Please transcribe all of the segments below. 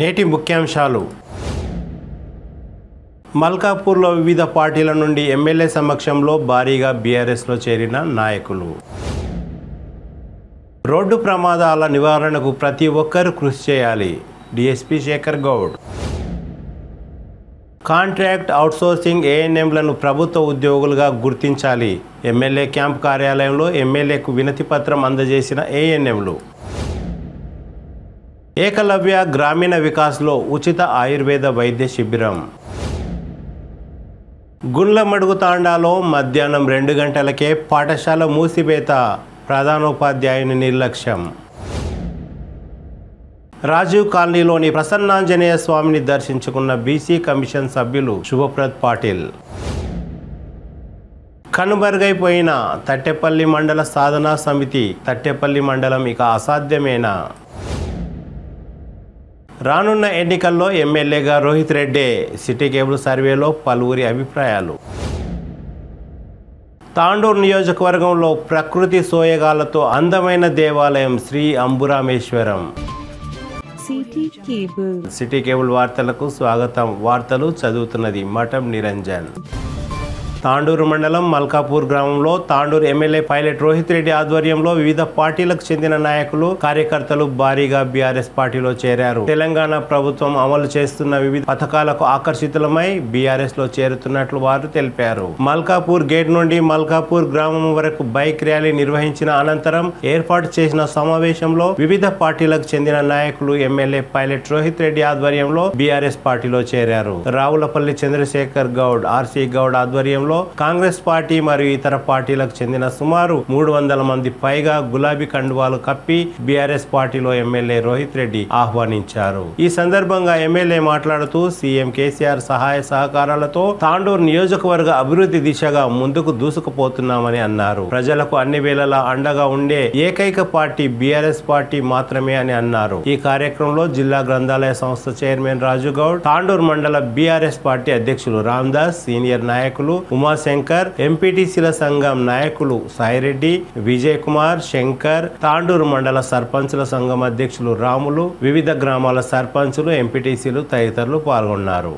నేటి ముఖ్యాంశాలు మల్కాపూర్లో వివిధ పార్టీల నుండి ఎమ్మెల్యే సమక్షంలో భారీగా బీఆర్ఎస్లో చేరిన నాయకులు. రోడ్డు ప్రమాదాల నివారణకు ప్రతి ఒక్కరూ కృషి చేయాలి. DSP Shekhar Goud. Contract outsourcing ఏఎన్ఎంలను ప్రభుత్వ ఉద్యోగులుగా గుర్తించాలి. ఎమ్మెల్యే క్యాంప్ కార్యాలయంలో ఎమ్మెల్యేకు వినతి పత్రం అందజేసిన ఏఎన్ఎంలు. ఏకలవ్య గ్రామీణ వికాస్లో ఉచిత ఆయుర్వేద వైద్య శిబిరం. గుండ్లమడుగు తాండాలో మధ్యాహ్నం 2 గంటలకే పాఠశాల మూసివేత, ప్రధానోపాధ్యాయుని నిర్లక్ష్యం. రాజీవ్ కాలనీలోని ప్రసన్నాంజనేయ స్వామిని దర్శించుకున్న బీసీ కమిషన్ సభ్యులు శుభప్రద్ పాటిల్. కనుమరుగైపోయిన తట్టెపల్లి మండల సాధనా సమితి, తట్టెపల్లి మండలం ఇక అసాధ్యమేనా? రానున్న ఎన్నికల్లో ఎమ్మెల్యేగా రోహిత్ రెడ్డే, సిటీ కేబుల్ సర్వేలో పలువురి అభిప్రాయాలు. తాండూరు నియోజకవర్గంలో ప్రకృతి సోయగాలతో అందమైన దేవాలయం శ్రీ అంబురామేశ్వరం. సిటీ కేబుల్ వార్తలకు స్వాగతం. వార్తలు చదువుతున్నది మఠం నిరంజన్. తాండూరు మండలం మల్కాపూర్ గ్రామంలో తాండూరు ఎమ్మెల్యే పైలట్ రోహిత్ రెడ్డి ఆధ్వర్యంలో వివిధ పార్టీలకు చెందిన నాయకులు, కార్యకర్తలు భారీగా బీఆర్ఎస్ పార్టీలో చేరారు. తెలంగాణ ప్రభుత్వం అమలు చేస్తున్న వివిధ పథకాలకు ఆకర్షితులమై బీఆర్ఎస్ లో చేరుతున్నట్లు వారు తెలిపారు. మల్కాపూర్ గేట్ నుండి మల్కాపూర్ గ్రామం వరకు బైక్ ర్యాలీ నిర్వహించిన అనంతరం ఏర్పాటు చేసిన సమావేశంలో వివిధ పార్టీలకు చెందిన నాయకులు ఎమ్మెల్యే పైలట్ రోహిత్ రెడ్డి ఆధ్వర్యంలో బీఆర్ఎస్ పార్టీలో చేరారు. రావులపల్లి చంద్రశేఖర్ గౌడ్, ఆర్సీ గౌడ్ ఆధ్వర్యంలో కాంగ్రెస్ పార్టీ మరియు ఇతర పార్టీలకు చెందిన సుమారు 300 మంది పైగా గులాబీ కండువాలు కప్పి బీఆర్ఎస్ పార్టీలో ఎమ్మెల్యే రోహిత్ రెడ్డి ఆహ్వానించారు. ఈ సందర్భంగా ఎమ్మెల్యే మాట్లాడుతూ సీఎం కేసీఆర్ సహాయ సహకారాలతో తాండూరు నియోజకవర్గ అభివృద్ధి దిశగా ముందుకు దూసుకుపోతున్నామని అన్నారు. ప్రజలకు అన్ని వేళలా అండగా ఉండే ఏకైక పార్టీ బీఆర్ఎస్ పార్టీ మాత్రమే అని అన్నారు. ఈ కార్యక్రమంలో జిల్లా గ్రంథాలయ సంస్థ చైర్మన్ రాజు గౌడ్, తాండూరు మండల బీఆర్ఎస్ పార్టీ అధ్యక్షులు రామ్దాస్, సీనియర్ నాయకులు ఉమాశంకర్, ఎంపీటీసీల సంఘం నాయకులు సాయిరెడ్డి, విజయ్ కుమార్, శంకర్, తాండూరు మండల సర్పంచుల సంఘం అధ్యక్షులు రాములు, వివిధ గ్రామాల సర్పంచులు, ఎంపీటీసీలు తదితరులు పాల్గొన్నారు.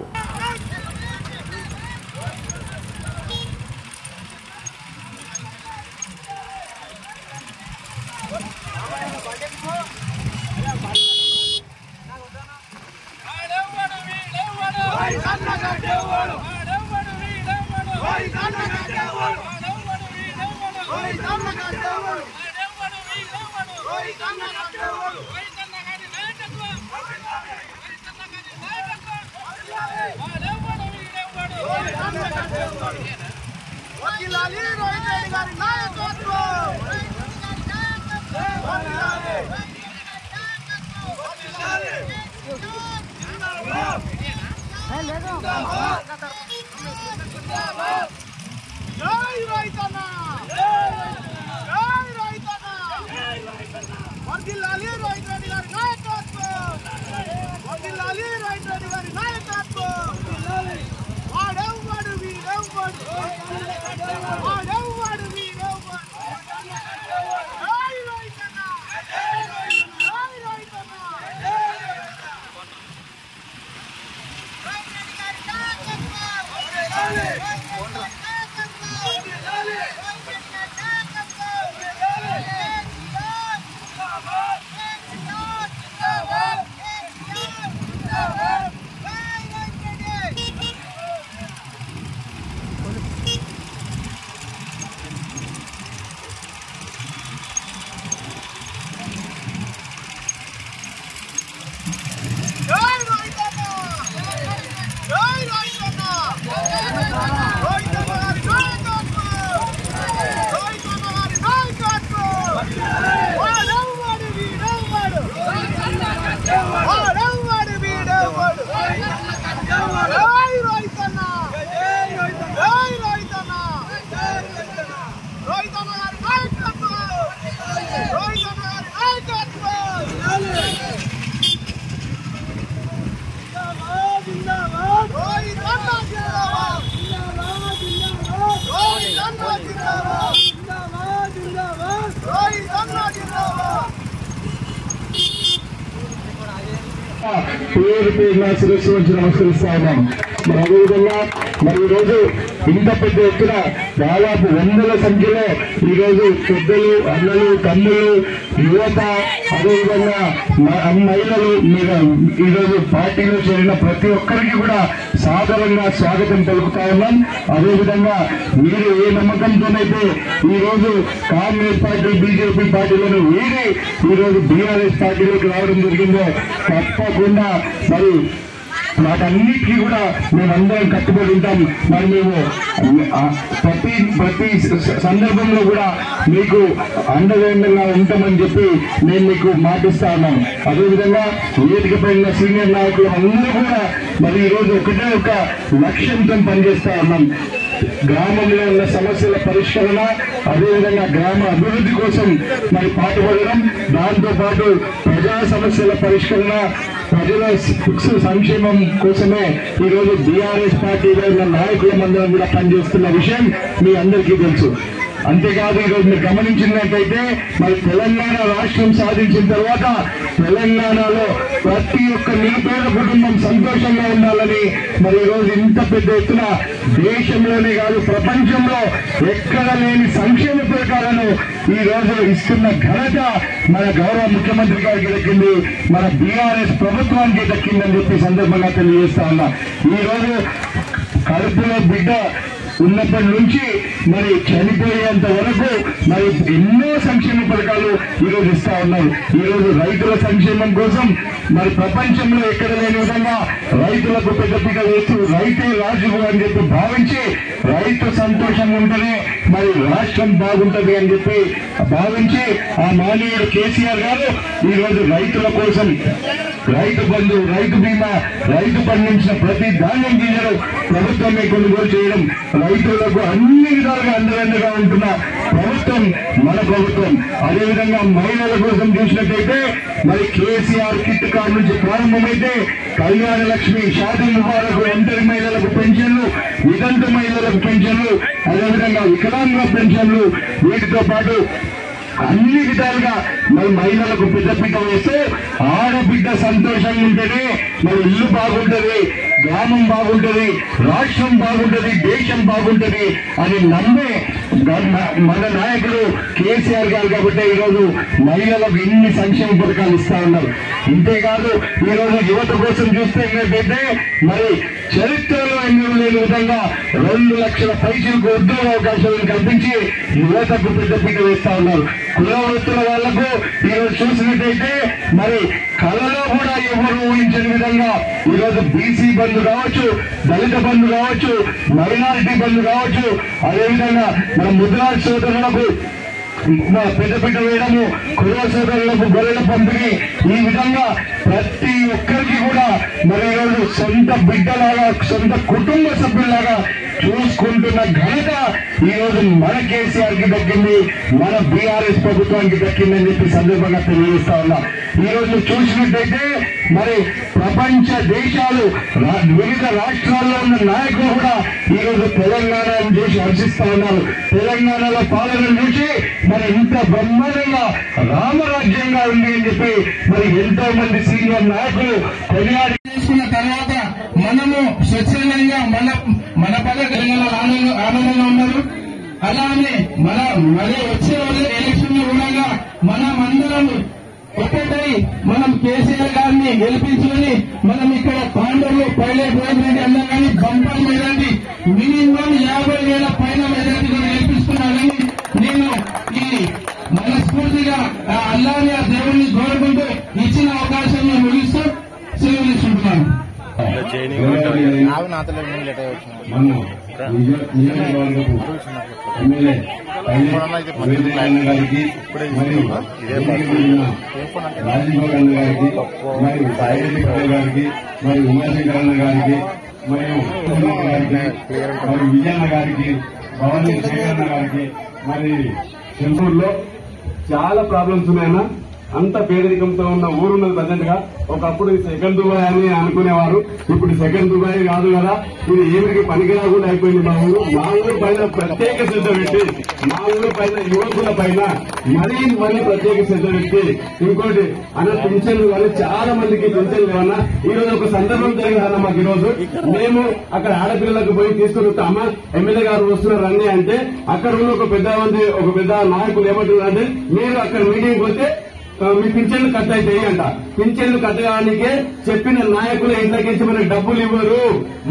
పేరు పేరున శిరస్సు వచ్చి నమస్కరిస్తా ఉన్నాం. మరి అదేవిధంగా మరి ఈరోజు ఇంత పెద్ద ఎత్తున దాదాపు వందల సంఖ్యలో ఈరోజు పెద్దలు, అన్నలు, తమ్ముళ్ళు, యువత, అదేవిధంగా మహిళలు ఈరోజు పార్టీలో చేరిన ప్రతి ఒక్కరికి కూడా సాధారణంగా స్వాగతం పలుకుతా ఉన్నాం. అదేవిధంగా మీరు ఏ నమ్మకంతోనైతే ఈరోజు కాంగ్రెస్ పార్టీ, బీజేపీ పార్టీలను వీడి ఈరోజు బీఆర్ఎస్ పార్టీలోకి రావడం జరిగిందో తప్పకుండా మరి వాటన్నిటికీ కూడా మేమందరం కట్టుబడి ఉంటాం. మరి మేము ప్రతి సందర్భంలో కూడా మీకు అండదండగా ఉంటామని చెప్పి నేను మీకు మాటిస్తా ఉన్నాను. అదేవిధంగా వేదిక పైన సీనియర్ నాయకులు అందరూ కూడా మరి ఈరోజు ఒకటే ఒక లక్ష్యంతో పనిచేస్తా ఉన్నాం. గ్రామంలో ఉన్న సమస్యల పరిష్కరణ, అదేవిధంగా గ్రామ అభివృద్ధి కోసం మరి పాటుపడడం, దాంతో పాటు ప్రజా సమస్యల పరిష్కరణ, ప్రజల సంక్షేమం కోసమే ఈరోజు బీఆర్ఎస్ పార్టీలో ఉన్న నాయకులందరం కూడా పనిచేస్తున్న విషయం మీ అందరికీ తెలుసు. అంతేకాదు ఈరోజు మీరు గమనించినట్లయితే మరి తెలంగాణ రాష్ట్రం సాధించిన తర్వాత తెలంగాణలో ప్రతి ఒక్క నిరుపేద కుటుంబం సంతోషంగా ఉండాలని మరి ఈరోజు ఇంత పెద్ద ఎత్తున దేశంలోనే కాదు ప్రపంచంలో ఎక్కడ లేని సంక్షేమ పథకాలను ఈ రోజు ఇస్తున్న ఘనత మన గౌరవ ముఖ్యమంత్రి గారికి దక్కింది, మన బీఆర్ఎస్ ప్రభుత్వానికి దక్కిందని చెప్పి సందర్భంగా తెలియజేస్తా ఉన్నా. ఈ రోజు కడుపులో బిడ్డ ఉన్నప్పటి నుంచి మరి చనిపోయేంత వరకు మరి ఎన్నో సంక్షేమ పథకాలు ఈరోజు ఇస్తా ఉన్నారు. ఈరోజు రైతుల సంక్షేమం కోసం మరి ప్రపంచంలో ఎక్కడ లేని విధంగా రైతులకు పెద్దపీట వేస్తూ రైతే రాజు అని చెప్పి భావించి రైతు సంతోషంగా ఉంటేనే మరి రాష్ట్రం బాగుంటది అని చెప్పి భావించి ఆ మానవుడు కేసీఆర్ గారు ఈరోజు రైతుల కోసం రైతు బంధు, రైతు బీమా, రైతు పండించిన ప్రతి ధాన్యం గింజలు ప్రభుత్వమే కొనుగోలు చేయడం, రైతులకు అన్ని విధాలుగా అండదండగా ఉంటున్న ప్రభుత్వం మన ప్రభుత్వం. అదేవిధంగా మహిళల కోసం చూసినట్టయితే మరి కేసీఆర్ కిట్ కార్డు నుంచి ప్రారంభమైతే కళ్యాణ లక్ష్మి, షాదీ ముబారక్, ఒంటరి మహిళలకు పెన్షన్లు, వితంతు మహిళలకు పెన్షన్లు, అదేవిధంగా వికలాంగ పెన్షన్లు, వీటితో పాటు అన్ని విధాలుగా మరి మహిళలకు పెద్దపీట వేస్తే ఆడబిడ్డ సంతోషంగా ఉంటేనే మరి ఇల్లు బాగుంటది, గ్రామం బాగుంటది, రాష్ట్రం బాగుంటది, దేశం బాగుంటది అని నమ్మే మన నాయకుడు కేసీఆర్ గారు కాబట్టి ఈరోజు మహిళలకు ఇన్ని సంక్షేమ పథకాలు ఇస్తా ఉన్నారు. ఇంతేకాదు ఈరోజు యువత కోసం చూస్తే ఏంటంటే మరి చరిత్రలో ఎన్నో లేని విధంగా 2 లక్షల పైసలకు ఉద్యోగ అవకాశాలను కల్పించి యువతకు పెద్దపీట వేస్తా ఉన్నారు. కుల వృత్తుల వాళ్లకు ఈరోజు చూసినట్టయితే మరి కళలో కూడా ఎవరు ఊహించని విధంగా ఈరోజు బీసీ బంధు కావచ్చు, దళిత బంధు కావచ్చు, మైనారిటీ బంధు కావచ్చు, అదేవిధంగా మన ముద్రాజ్ సోదరులకు పెద్దపీట వేయడము, కుల సోదరులకు గొర్రెల పంపిణీ, ఈ విధంగా ప్రతి ఒక్కరికి కూడా మరి ఈరోజు సొంత బిడ్డలాగా, సొంత కుటుంబ సభ్యులాగా చూసుకుంటున్న ఘనత ఈరోజు మన కేసీఆర్ కి దక్కింది, మన బీఆర్ఎస్ ప్రభుత్వానికి దక్కిందని చెప్పి సందర్భంగా తెలియజేస్తా ఉన్నా. ఈ రోజు చూసినట్టయితే మరి ప్రపంచ దేశాలు, వివిధ రాష్ట్రాల్లో ఉన్న నాయకులు కూడా ఈరోజు తెలంగాణను చూసి హర్షిస్తా ఉన్నారు. తెలంగాణలో పాలన చూసి మరి ఇంత బ్రహ్మాండంగా రామరాజ్యంగా ఉంది అని చెప్పి మరి ఎంతో మంది సీనియర్ నాయకులు కొనియాడి చేసుకున్న తర్వాత మనము స్వచ్ఛందంగా మన పల్లె తెలంగాణ ఆనందంగా ఉన్నారు. అలానే మళ్ళీ వచ్చే ఎలక్షన్ లో కూడా మనమందరం ఒకటై మనం కేసీఆర్ గారిని గెలిపించుకుని మనం ఇక్కడ తాండూరులో పైలట్ రోహిత్ అన్నా కానీ బంపర్ మెజార్టీ మినిమం 50,000 పైన మెజార్టీగా గెలిపిస్తున్నానని నేను ఈ మనస్ఫూర్తిగా అల్లాని ఆ దేవుడిని కోరుకుంటూ ఇచ్చిన అవకాశాన్ని ముగిస్తూ సెలవు తీసుకుంటున్నాను. ఎమ్మెల్యే గారికి మరియు రాజీవ్ గాంధీ గారికి మరియు సాయిరెడ్డి గారికి మరియు ఉమాశంకరన్న గారికి మరియు మరియు విజయన్న గారికి, భవానీ శేఖరన్న గారికి, మరి చెంపూరులో చాలా ప్రాబ్లమ్స్ ఉన్నాయన్నా. అంత పేదరికంతో ఉన్న ఊరున్నది ప్రజెంట్ గా. ఒకప్పుడు సెకండ్ దుబాయ్ అని అనుకునేవారు, ఇప్పుడు సెకండ్ దుబాయ్ కాదు కదా, ఇది ఏమిటికి పనికిరా కూడా అయిపోయింది. మా ఊరు పైన ప్రత్యేక శ్రద్ధ పెట్టి, మా ఊరు పైన యువకుల పైన మరీ ప్రత్యేక శ్రద్ధ పెట్టి, ఇంకోటి అన్న పింఛన్లు కానీ చాలా మందికి పింఛన్లు ఏమన్నా ఈ రోజు ఒక సందర్భం జరిగిందన్న మాకు. ఈ రోజు మేము అక్కడ ఆడపిల్లలకు పోయి తీసుకుని వస్తామా, ఎమ్మెల్యే గారు వస్తున్నారు అన్నీ అంటే అక్కడ ఉన్న ఒక పెద్ద నాయకులు ఏమంటున్నారంటే, మీరు అక్కడ మీటింగ్ పోతే మీ పింఛన్లు కట్ అవుతాయి అంట. పింఛన్లు కట్టడానికే చెప్పిన నాయకులు ఇంట్లోకించి మనకు డబ్బులు ఇవ్వరు.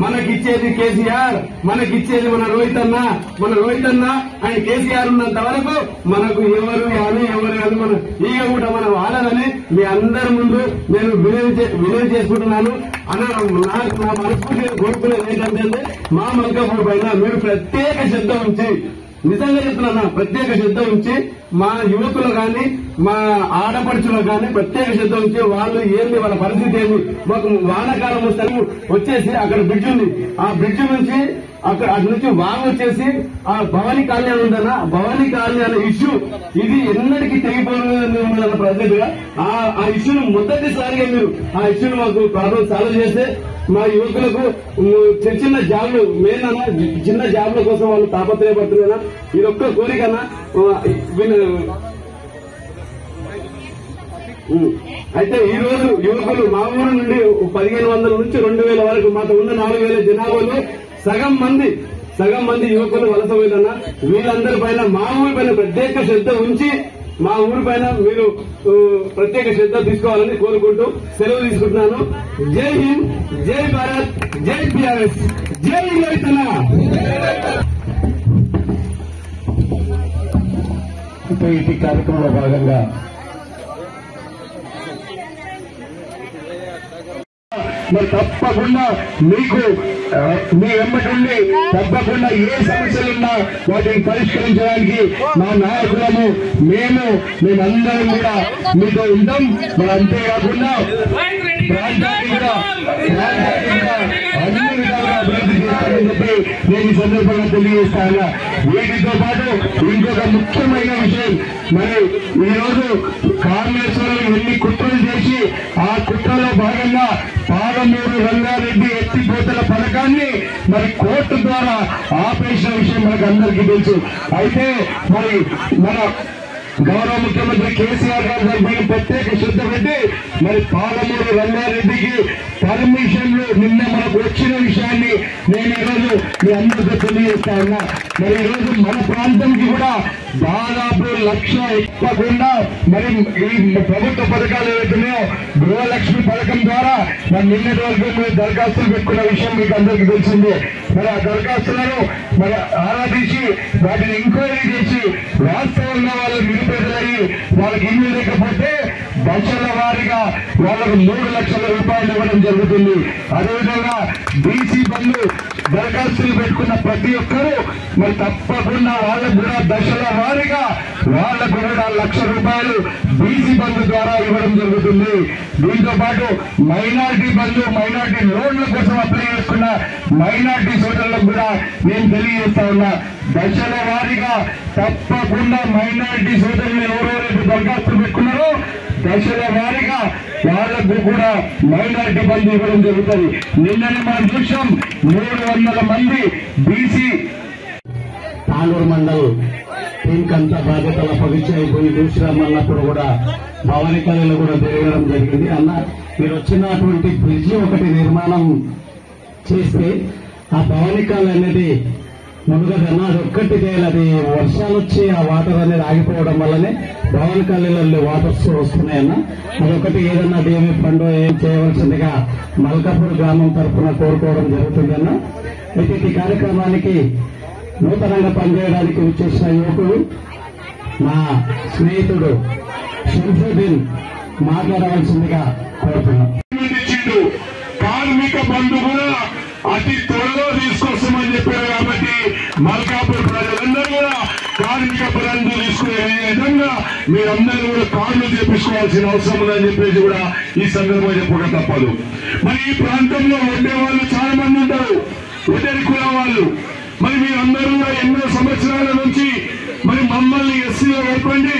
మనకిచ్చేది కేసీఆర్, మనకిచ్చేది మన రోహిత్ అన్న ఆయన కేసీఆర్ ఉన్నంత వరకు మనకు ఎవరు అని మన ఈగ కూడా మనం ఆడాలని మీ అందరి ముందు నేను వినయం చేసుకుంటున్నాను. అన్న నాకు నా మనస్ఫూర్తిగా కోరుకునేది ఏంటంటే, మా మల్కాపూర్ పైన మీరు ప్రత్యేక శ్రద్ధ ఉంచి, నిజంగా చెప్తున్నా, ప్రత్యేక శ్రద్ధ ఉంచి మా యువకులు గాని మా ఆడపడుచులకు గాని ప్రత్యేక శ్రద్ధ ఉంచి వాళ్ళు ఏంది వాళ్ళ పరిస్థితి ఏంది. మాకు వానాకాలం వస్తే వచ్చేసి అక్కడ బ్రిడ్జ్ ఉంది, ఆ బ్రిడ్జ్ నుంచి అక్కడ అటు నుంచి వాగు వచ్చేసి ఆ భవానీ కాలనీ ఉందన్న, భవానీ కాలనీ అనే ఇష్యూ ఇది ఎన్నటికీ తెగిపోయిన ప్రజెంట్ గా ఆ ఇష్యూను మొదటిసారిగా మీరు ఆ ఇష్యూను మాకు ప్రాబ్లం సాల్వ్ చేస్తే మా యువకులకు చిన్న జాబ్లు మెయిన్ అన్న, చిన్న జాబ్ల కోసం వాళ్ళు తాపత్రయపడుతున్నారా, ఇది ఒక్క కోరికన్నా. అయితే ఈ రోజు యువకులు మా ఊరు నుండి 1500 నుంచి 2000 వరకు మాకు ఉన్న 4000 జనాభాలో సగం మంది యువకులు వలస పోయిన వీళ్ళందరి పైన మా ఊరి పైన ప్రత్యేక శ్రద్ధ ఉంచి మా ఊరి పైన మీరు ప్రత్యేక శ్రద్ధ తీసుకోవాలని కోరుకుంటూ సెలవు తీసుకుంటున్నాను. జై హింద్, జై భారత్, జై టీఆర్ఎస్, జై రైతన్న. ఈ కార్యక్రమంలో భాగంగా మరి తప్పకుండా మీకు మీ వెంబడి తప్పకుండా ఏ సమస్యలున్నా వాటిని పరిష్కరించడానికి మా నాయకులము మేమందరం కూడా మీతో ఉంటాం. మరి అంతేకాకుండా ప్రాంతాన్ని కూడా అన్ని విధాలుగా అభివృద్ధి చేస్తామని చెప్పి నేను ఈ సందర్భంగా తెలియజేస్తాను. వీటితో పాటు ఇంకొక ముఖ్యమైన విషయం, మరి ఈరోజు కాంగ్రెస్ ఎన్ని కుట్రలు చేసి ఆ కుట్రలో భాగంగా పాలమూరు రంగారెడ్డి ఎత్తిపోతల పథకాన్ని మరి కోర్టు ద్వారా ఆపేసిన విషయం మనకు అందరికీ తెలుసు. అయితే మరి మన గౌరవ ముఖ్యమంత్రి కేసీఆర్ గారు దానిపైన ప్రత్యేక శ్రద్ధ పెట్టి మరి పాలమూరు రంగారెడ్డికి పర్మిషన్లు నిన్న మనకు వచ్చిన విషయాన్ని నేను ఈరోజు మీ అందరితో తెలియజేస్తా ఉన్నా. మరి ఈరోజు మన ప్రాంతంకి కూడా దాదాపు 1,00,000 ఇవ్వకుండా మరి ఈ ప్రభుత్వ పథకాలు ఏవైతున్నాయో గృహలక్ష్మి పథకం ద్వారా మరి నిన్నటి వరకు మీరు దరఖాస్తులు పెట్టుకున్న విషయం మీకు అందరికీ తెలిసిందే. మరి ఆ దరఖాస్తులను మరి ఆరాధించి వాటిని ఎంక్వైరీ చేసి వాస్తవంగా వాళ్ళు నిరుపేదలయ్యి వాళ్ళకి ఇల్లు లేకపోతే దశల వారీగా వాళ్ళకు 3 లక్షల రూపాయలు ఇవ్వడం జరుగుతుంది. అదేవిధంగా బీసీ బంధు దరఖాస్తులు పెట్టుకున్న ప్రతి ఒక్కరూ మరి తప్పకుండా వాళ్ళకు కూడా దశల వారీగా వాళ్లకు కూడా 1,00,000 రూపాయలు బీసీ బంధు ద్వారా ఇవ్వడం జరుగుతుంది. దీంతో పాటు మైనారిటీ బంధు, మైనారిటీ లోన్ల కోసం అప్లై చేసుకున్న మైనారిటీ సోదరులకు కూడా నేను తెలియజేస్తా ఉన్నా. దశల వారీగా తప్పకుండా మైనారిటీ సోదరులు ఎవరెవరైతే దరఖాస్తులు పెట్టుకున్నారో దశల వారీగా వాళ్లకు కూడా మైనారిటీ బంధు ఇవ్వడం జరుగుతుంది. నిన్ననే మనం చూసాం 300 మంది బీసీ తాండూరు మండల్ టీంకంతా బాధ్యతల పరీక్ష అయిపోయి దూసరాం అన్నప్పుడు కూడా భవానీ కాలేజీలో కూడా తిరగడం జరిగింది. అన్న మీరు వచ్చినటువంటి బ్రిడ్జి ఒకటి నిర్మాణం చేస్తే ఆ భవానీ కాలేజ్ అనేది ముందుగా అది ఒక్కటి చేయాలి. అది వర్షాలు వచ్చి ఆ వాటర్ అనేది ఆగిపోవడం వల్లనే భవానీ కాలేజీలో వాటర్స్ వస్తున్నాయన్న. అదొకటి ఏదన్నా దేవి ఫండ్ ఏం చేయవలసిందిగా మల్కాపూర్ గ్రామం తరఫున కోరుకోవడం జరుగుతుందన్న. అయితే ఈ కార్యక్రమానికి నూతనంగా పనిచేయడానికి వచ్చేసిన యువకుడు మా స్నేహితుడు షంసుద్దీన్ మాట్లాడవలసిందిగా కోరుతున్నాం. కార్మిక బంధు కూడా అతి త్వరలో తీసుకొస్తామని చెప్పారు కాబట్టి మల్కాపూర్ ప్రజలందరూ కూడా కార్మిక బంధు తీసుకునే విధంగా మీరందరూ కూడా కార్డులు చేపించుకోవాల్సిన అవసరం ఉందని చెప్పేసి కూడా ఈ సందర్భంగా చెప్పక తప్పదు. మరి ఈ ప్రాంతంలో ఉండే వాళ్ళు చాలా మంది ఉంటారు, ఒంటరి కులం వాళ్ళు. మరి మీరందరూ కూడా ఎన్నో సంవత్సరాల నుంచి మరి మమ్మల్ని ఎస్సీలో కలపండి,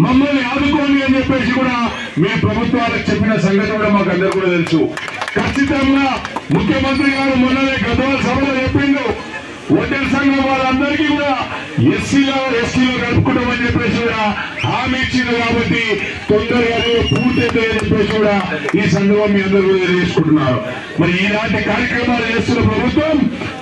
మమ్మల్ని ఆదుకోండి అని చెప్పేసి కూడా మీ ప్రభుత్వాలకు చెప్పిన సంగతి కూడా మాకు అందరూ కూడా తెలుసు. ఖచ్చితంగా ముఖ్యమంత్రి గారు మొన్ననే గద్వాల సభలో చెప్పిండు, హోటల్ సంఘం వాళ్ళందరికీ కూడా ఎస్సీలో కలుపుకుంటామని చెప్పేసి కూడా హామీ ఇచ్చింది. కాబట్టి తొందరగా పూర్తయితాయని చెప్పేసి కూడా ఈ సందర్భం మీ అందరూ కూడా తెలియజేసుకుంటున్నారు. మరి ఇలాంటి కార్యక్రమాలు చేస్తున్న ప్రభుత్వం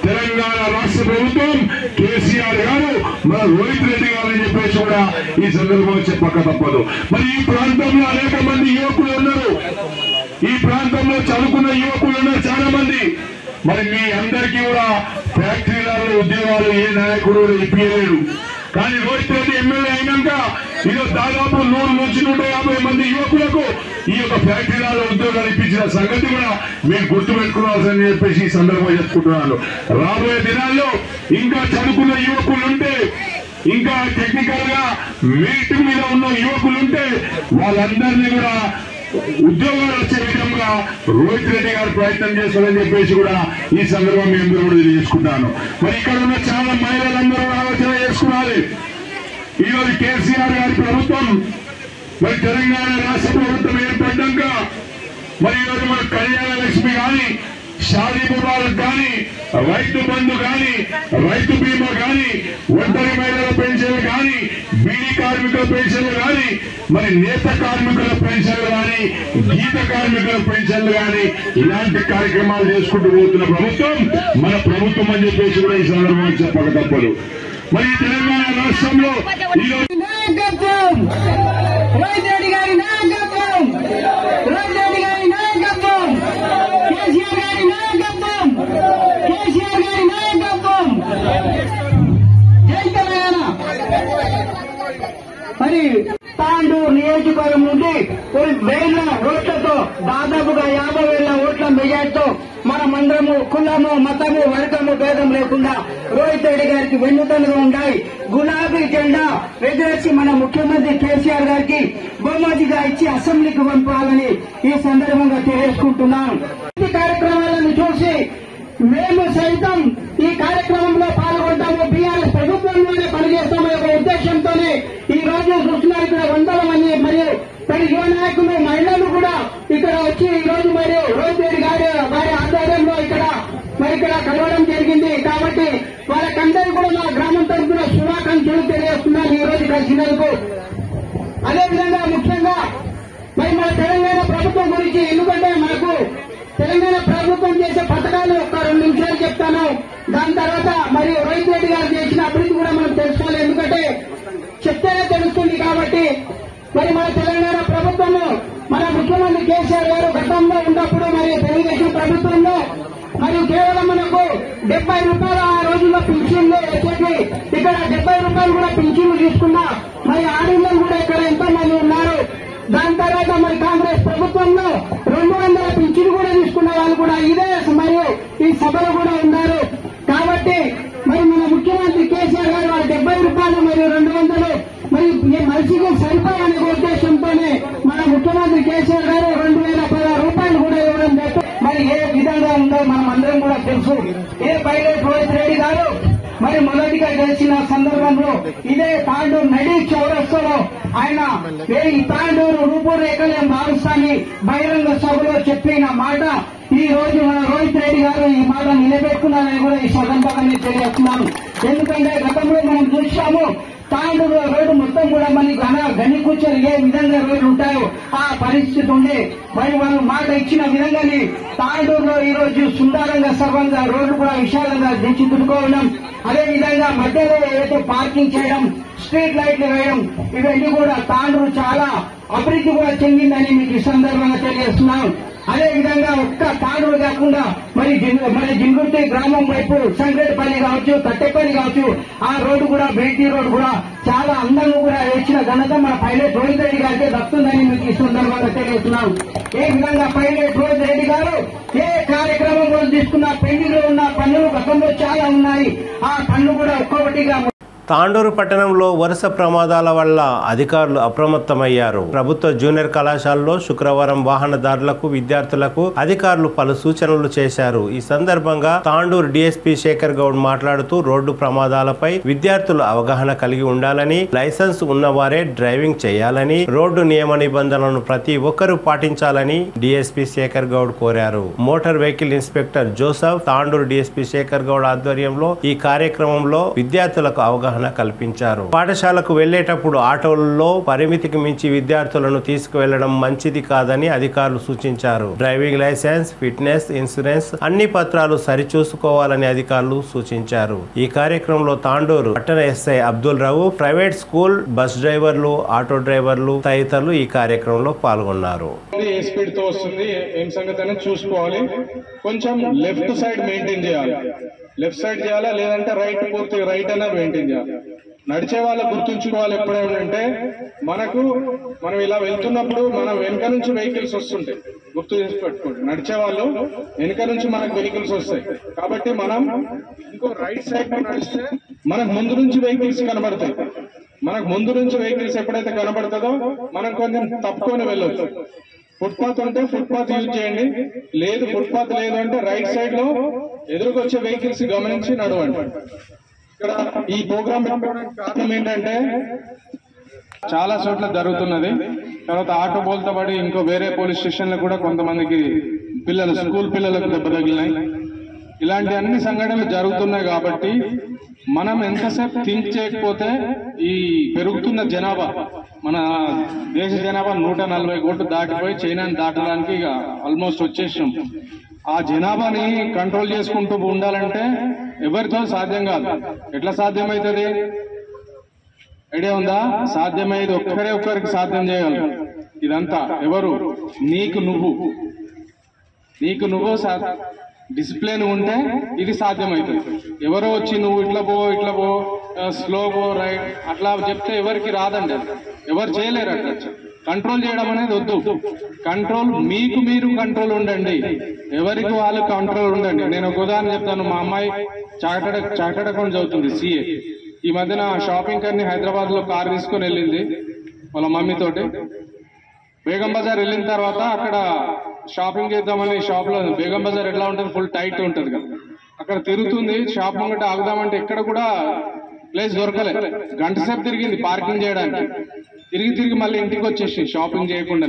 తెలంగాణ రాష్ట్ర ప్రభుత్వం కేసీఆర్ గారు మన రోహిత్ రెడ్డి గారు అని చెప్పేసి కూడా ఈ సందర్భంలో చెప్పక తప్పదు. మరి ఈ ప్రాంతంలో అనేక మంది యువకులు ఉన్నారు, ఈ ప్రాంతంలో చదువుకున్న యువకులు ఉన్నారు చాలా మంది. మరి మీ అందరికీ కూడా ఫ్యాక్టరీలలో ఉద్యోగాలు ఏ నాయకుడు ఇప్పించలేడు. కానీ రోహిత్ రెడ్డి ఎమ్మెల్యే అయినాక ఇది దాదాపు 100 నుంచి 150 మంది యువకులకు ఈ యొక్క ఫ్యాక్టరీలలో ఉద్యోగాలు ఇప్పించిన సంగతి కూడా మీరు గుర్తుపెట్టుకోవాల్సిందని చెప్పేసి ఈ సందర్భంగా చెప్పుకుంటున్నాను. రాబోయే దినాల్లో ఇంకా చదువుకున్న యువకులుంటే, ఇంకా టెక్నికల్ గా మెరిట్ మీద ఉన్న యువకులుంటే వాళ్ళందరినీ కూడా ఉద్యోగాలు వచ్చే విధంగా రోహిత్ రెడ్డి గారు ప్రయత్నం చేస్తారని చెప్పేసి కూడా ఈ సందర్భం మీ అందరూ కూడా తెలియజేసుకుంటాను. మరి ఇక్కడ ఉన్న చాలా మహిళలందరూ ఆలోచన చేసుకోవాలి. ఈరోజు కేసీఆర్ గారి ప్రభుత్వం, మరి తెలంగాణ రాష్ట్ర ప్రభుత్వం ఏర్పడ్డాక మరి ఈరోజు మన కళ్యాణ లక్ష్మి కానీ, షాదీ ముబారక్ కానీ, రైతు బంధు కానీ, రైతు బీమా కానీ, ఒంటరి మహిళల పెన్షన్లు కానీ, బీడీ కార్మికుల పెన్షన్లు కానీ, మరి నేత కార్మికుల పెన్షన్లు కానీ, గీత కార్మికుల పెన్షన్లు కానీ, ఇలాంటి కార్యక్రమాలు చేసుకుంటూ పోతున్న ప్రభుత్వం మన ప్రభుత్వం అని చెప్పేసి కూడా ఈ సందర్భంగా చెప్పక తప్పదు. మరి తెలంగాణ రాష్ట్రంలో ఈరోజు మరి తాండూరు నియోజకవర్గం నుండి 1000 ఓట్లతో దాదాపుగా 50,000 ఓట్ల మెజార్టీతో మన మండలము, కులము, మతము, వర్గము భేదం లేకుండా రోహిత్ రెడ్డి గారికి వెన్నుతలుగా ఉండాలి. గులాబీ జెండా ఎగరేసి మన ముఖ్యమంత్రి కేసీఆర్ గారికి బహుమతిగా ఇచ్చి అసెంబ్లీకి పంపాలని ఈ సందర్భంగా తెలియజేసుకుంటున్నాను. ఈ కార్యక్రమాలను చూసి మేము సైతం ఈ కార్యక్రమంలో పాల్గొంటాము, బీఆర్ఎస్ ప్రభుత్వంలోనే పనిచేస్తామనే ఒక ఉద్దేశంతోనే ఈ రోజు చూస్తున్నారు. ఇక్కడ 100 మంది మరియు యువ నాయకులు, మహిళలు కూడా ఇక్కడ వచ్చి ఈ రోజు మరి రోహిత్ రెడ్డి వారి ఆధ్వర్యంలో ఇక్కడ కలవడం జరిగింది. కాబట్టి వాళ్ళకందరూ కూడా మా గ్రామం తరఫున శుభాకాంక్షలు తెలియజేస్తున్నారు ఈ రోజు కలిసినందుకు. అదేవిధంగా ముఖ్యంగా మరి మన తెలంగాణ ప్రభుత్వం గురించి, ఎందుకంటే మనకు తెలంగాణ ప్రభుత్వం చేసే పథకాలు ఒక 2 నిమిషాలు చెప్తాను. దాని తర్వాత మరి రోహిత్ రెడ్డి గారు చేసిన అభివృద్ధి కూడా మనం తెలుసుకోవాలి, ఎందుకంటే చెప్తేనే తెలుస్తుంది. కాబట్టి మరి మన తెలంగాణ ప్రభుత్వము, మన ముఖ్యమంత్రి కేసీఆర్ గారు గతంలో ఉన్నప్పుడు మరి తెలుగుదేశం ప్రభుత్వంలో మరి కేవలం మనకు 70 రూపాయలు ఆ రోజుల్లో పింఛన్లు వచ్చేది. ఇక్కడ 70 రూపాయలు కూడా పింఛన్లు తీసుకున్నా మరి ఆడపిల్లలు కూడా ఇక్కడ ఎంతో మంది ఉన్నారు. దాని తర్వాత మరి కాంగ్రెస్ ప్రభుత్వంలో 200 పింఛను కూడా తీసుకున్న వాళ్ళు కూడా ఇదే మరియు ఈ సభలో కూడా ఉన్నారు. కాబట్టి మరి మన ముఖ్యమంత్రి కేసీఆర్ గారు 70 రూపాయలు మరియు 200 మరి మనిషికి సరిపోయనే ఉద్దేశంతోనే మన ముఖ్యమంత్రి కేసీఆర్ గారు 2016 రూపాయలు కూడా ఇవ్వడం లేదు. మరి ఏ విధంగా ఉందో మనం అందరం కూడా తెలుసు. పైలట్ రోహిత్ రెడ్డి గారు మరి మొదటిగా గెలిచిన సందర్భంలో ఇదే తాండూరు నడి చౌరస్తాలో ఆయన ఈ తాండూరు రూపురేఖలే మారుస్తాని బహిరంగ సభలో చెప్పిన మాట ఈ రోజు మన రోహిత్ రెడ్డి గారు ఈ మాట నిలబెట్టుకున్నారని కూడా ఈ సందర్భంగా తెలియజేస్తున్నాను. ఎందుకంటే గతంలో మనం చూసాము, తాండూరు రోడ్డు మొత్తం కూడా మనకి గని కూర్చొని ఏ విధంగా రోడ్లు ఉంటాయో ఆ పరిస్థితి ఉండే. మరి వాళ్ళు మాట ఇచ్చిన విధంగానే తాండూరులో ఈ రోజు సుందరంగా సర్వంగా రోడ్లు కూడా విశాలంగా తీర్చిదిద్దుకోవడం, అదేవిధంగా మధ్యలో ఏదైతే పార్కింగ్ చేయడం, స్ట్రీట్ లైట్లు వేయడం, ఇవన్నీ కూడా తాండూరు చాలా అభివృద్ధి కూడా చెందిందని మీకు ఈ సందర్భంగా తెలియజేస్తున్నాం. అదేవిధంగా ఒక్క తాండూరు కాకుండా మరి జింగుర్తి గ్రామం వైపు సంగరేపల్లి కావచ్చు, తట్టెపల్లి కావచ్చు, ఆ రోడ్డు కూడా బీటీ రోడ్డు కూడా చాలా అందంగా కూడా వేసిన ఘనత మన పైలట్ రోహిత్ రెడ్డి గారికి దక్కుతుందని మీకు ఈ సందర్భంగా తెలియజేస్తున్నాం. ఏ విధంగా పైలట్ రోహిత్ రెడ్డి గారు ఏ కార్యక్రమం తీసుకున్న పెండింగ్ లో ఉన్న పనులు గతంలో చాలా ఉన్నాయి. ఆ పనులు కూడా ఒక్కొక్కటిగా తాండూరు పట్టణంలో వరుస ప్రమాదాల వల్ల అధికారులు అప్రమత్తమయ్యారు. ప్రభుత్వ జూనియర్ కళాశాలలో శుక్రవారం వాహనదారులకు విద్యార్థులకు అధికారులు పలు సూచనలు చేశారు. ఈ సందర్భంగా తాండూరు డీఎస్పీ శేఖర్ గౌడ్ మాట్లాడుతూ రోడ్డు ప్రమాదాలపై విద్యార్థులు అవగాహన కలిగి ఉండాలని, లైసెన్స్ ఉన్నవారే డ్రైవింగ్ చేయాలని, రోడ్డు నియమ నిబంధనలను ప్రతి ఒక్కరూ పాటించాలని డీఎస్పీ శేఖర్ గౌడ్ కోరారు. Motor vehicle inspector Joseph, Tandur DSP Shekhar Goud ఆధ్వర్యంలో ఈ కార్యక్రమంలో విద్యార్థులకు అవగాహన కల్పించారు. పాఠశాలకు వెళ్లేటప్పుడు ఆటోలలో పరిమితికి మించి విద్యార్థులను తీసుకువెళ్లడం మంచిది కాదని అధికారులు సూచించారు. డ్రైవింగ్ లైసెన్స్, ఫిట్నెస్, ఇన్సూరెన్స్ అన్ని పత్రాలు సరిచూసుకోవాలని అధికారులు సూచించారు. ఈ కార్యక్రమంలో తాండూరు పట్టణ ఎస్ఐ అబ్దుల్ రావు, ప్రైవేట్ స్కూల్ బస్ డ్రైవర్లు, ఆటో డ్రైవర్లు తదితరులు ఈ కార్యక్రమంలో పాల్గొన్నారు. ఏ స్పీడ్ తో వస్తుంది, ఏం సంగతి అనేది చూసుకోవాలి. కొంచెం లెఫ్ట్ సైడ్ మెయింటైన్ చేయాలి. లెఫ్ట్ సైడ్ చేయాలా, లేదంటే రైట్ పూర్తిగా రైట్ అయినా మెయింటైన్ చేయాలి. నడిచే వాళ్ళు గుర్తుంచుకోవాలి ఎప్పుడేమంటే, మనం ఇలా వెళ్తున్నప్పుడు మనం వెనక నుంచి వెహికల్స్ వస్తుంటాయి. గుర్తు చేసి పెట్టుకోండి, నడిచే వాళ్ళు వెనక నుంచి మనకు వెహికల్స్ వస్తాయి. కాబట్టి మనం ఇంకో రైట్ సైడ్ నడిస్తే మనకు ముందు నుంచి వెహికల్స్ కనబడతాయి. మనకు ముందు నుంచి వెహికల్స్ ఎప్పుడైతే కనబడుతుందో మనం కొంచెం తప్పుకొని వెళ్ళొచ్చు. ఫుట్పాత్ ఉంటే ఫుట్పాత్ యూజ్ చేయండి, లేదు ఫుట్పాత్ లేదు అంటే రైట్ సైడ్ లో ఎదురుకొచ్చే వెహికల్స్ గమనించి నడవండి. ఇక్కడ ఈ ప్రోగ్రామ్ పెట్టుకోవడానికి కారణం ఏంటంటే చాలా చోట్ల జరుగుతున్నది. తర్వాత ఆటో బోల్తా పడి ఇంకో వేరే పోలీస్ స్టేషన్ లో కూడా కొంతమందికి స్కూల్ పిల్లలకు దెబ్బ తగిలినాయి. ఇలాంటి అన్ని సంఘటనలు జరుగుతున్నాయి. కాబట్టి మనం ఎంతసేపు థింక్ చేయకపోతే ఈ పెరుగుతున్న జనాభా, మన దేశ జనాభా 140 కోట్లు దాటిపోయి చైనాని దాటడానికి ఇక ఆల్మోస్ట్ వచ్చేసాం. ఆ జనాభాని కంట్రోల్ చేసుకుంటూ ఉండాలంటే ఎవరితో సాధ్యం కాదు. ఎట్లా సాధ్యమవుతుంది? ఐడియా ఉందా? సాధ్యమయ్యేది ఒక్కరికి సాధ్యం చేయగలరు. ఇదంతా ఎవరు? నీకు నువ్వు డిసిప్లిన్ ఉంటే ఇది సాధ్యమవుతుంది. ఎవరో వచ్చి నువ్వు ఇట్లా పో స్లో పో రైట్ అట్లా చెప్తే ఎవరికి రాదండి. ఎవరు చేయలేరు. అట్లా కంట్రోల్ చేయడం అనేది వద్దు. కంట్రోల్ మీరు కంట్రోల్ ఉండండి. ఎవరికి వాళ్ళు కంట్రోల్ ఉండండి. నేను ఒక ఉదాహరణ చెప్తాను. మా అమ్మాయి చార్టర్డ్ అకౌంట్ చదువుతుంది, CA. ఈ మధ్యన షాపింగ్ కని హైదరాబాద్ లో కార్ తీసుకుని వెళ్ళింది వాళ్ళ మమ్మీ తోటి. బేగం బజార్ వెళ్ళిన తర్వాత అక్కడ షాపింగ్ చేద్దామని షాప్ లో, బేగం బజార్ ఎట్లా ఉంటుంది, ఫుల్ టైట్ ఉంటుంది కదా, అక్కడ తిరుగుతుంది. షాప్ ముంగట ఆగుదామంటే ఎక్కడ కూడా ప్లేస్ దొరకలే. గంట సేపు తిరిగింది పార్కింగ్ చేయడానికి. తిరిగి మళ్ళీ ఇంటికి వచ్చేసి షాపింగ్ చేయకుండా.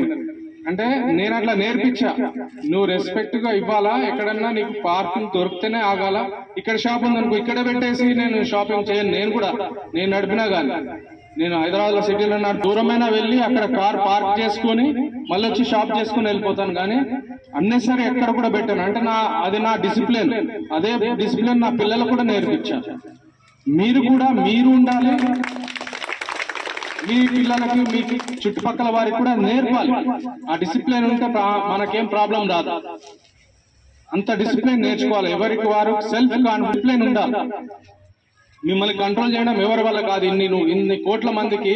అంటే నేను అట్లా నేర్పించా, నువ్వు రెస్పెక్ట్ గా ఇవ్వాలా. ఎక్కడన్నా నీకు పార్కింగ్ దొరికితేనే ఆగాల. ఇక్కడ షాప్ ఉందనుకో, ఇక్కడే పెట్టేసి నేను షాపింగ్ చేయను. నేను నడిపినా కానీ, నేను హైదరాబాద్ లో సిటీలో నా దూరమైనా వెళ్ళి అక్కడ కార్ పార్క్ చేసుకుని మళ్ళీ వచ్చి షాప్ చేసుకుని వెళ్ళిపోతాను. కానీ అన్నెసరీ ఎక్కడ కూడా పెట్టాను. అంటే అది నా డిసిప్లిన్. అదే డిసిప్లిన్ నా పిల్లలకు కూడా నేర్పించాను. మీరు ఉండాలి. మీ పిల్లలకి, మీ చుట్టుపక్కల వారికి కూడా నేర్పాలి. ఆ డిసిప్లిన్ ఉంటే మనకేం ప్రాబ్లం రాదు. అంత డిసిప్లిన్ నేర్చుకోవాలి. ఎవరికి వారు సెల్ఫ్ కాన్ఫిడెన్స్ ఉండాలి. మిమ్మల్ని కంట్రోల్ చేయడం ఎవరి వల్ల కాదు. ఇన్ని కోట్ల మందికి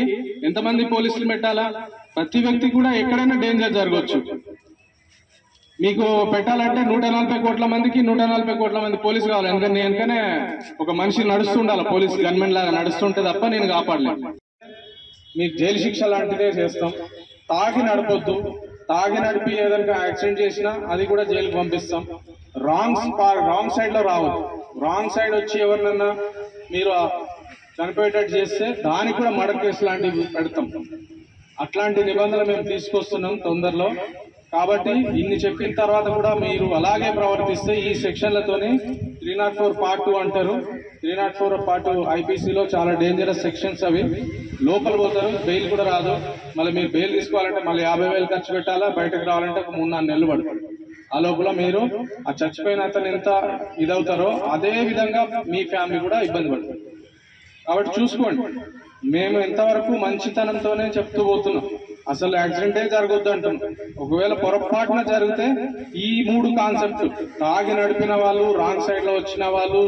ఎంతమంది పోలీసులు పెట్టాలా? ప్రతి వ్యక్తి కూడా ఎక్కడైనా డేంజర్ జరగవచ్చు. మీకు పెట్టాలంటే 140 కోట్ల మందికి 140 కోట్ల మంది పోలీసు కావాలి. ఎందుకనే ఒక మనిషి నడుస్తుండాలి, పోలీస్ గన్మెన్ లాగా నడుస్తుంటే తప్ప నేను కాపాడలేను. మీకు జైలు శిక్ష లాంటిదే చేస్తాం. తాగి నడపొద్దు. తాగి నడిపి ఏదైనా యాక్సిడెంట్ చేసినా అది కూడా జైలుకి పంపిస్తాం. రాంగ్ సైడ్ లో రావద్దు. రాంగ్ సైడ్ వచ్చి ఎవరినన్నా మీరు చనిపోయేటట్టు చేస్తే దానికి కూడా మర్డర్ కేసు లాంటివి పెడతాం. అట్లాంటి నిబంధనలు మేము తీసుకొస్తున్నాం తొందరలో. కాబట్టి ఇన్ని చెప్పిన తర్వాత కూడా మీరు అలాగే ప్రవర్తిస్తే ఈ సెక్షన్లతోని 304 Part 2 అంటారు. 304 Part 2 IPCలో చాలా డేంజరస్ సెక్షన్స్. అవి లోపల పోతారు, బెయిల్ కూడా రాదు. మళ్ళీ మీరు బెయిల్ తీసుకోవాలంటే మళ్ళీ 50,000 ఖర్చు పెట్టాలా. బయటకు రావాలంటే ఒక 3-4 నెలలు పడుతుంది. ఆ లోపల మీరు ఆ చచ్చిపోయిన అతను ఎంత ఇదవుతారో అదే విధంగా మీ ఫ్యామిలీ కూడా ఇబ్బంది పడుతుంది. కాబట్టి చూసుకోండి. మేము ఎంతవరకు మంచితనంతోనే చెప్తూ పోతున్నాం. అసలు యాక్సిడెంటే జరగొద్దు అంటున్నాం. ఒకవేళ పొరపాటున జరిగితే ఈ 3 కాన్సెప్ట్, తాగి నడిపిన వాళ్ళు, రాంగ్ సైడ్ లో వచ్చిన వాళ్ళు,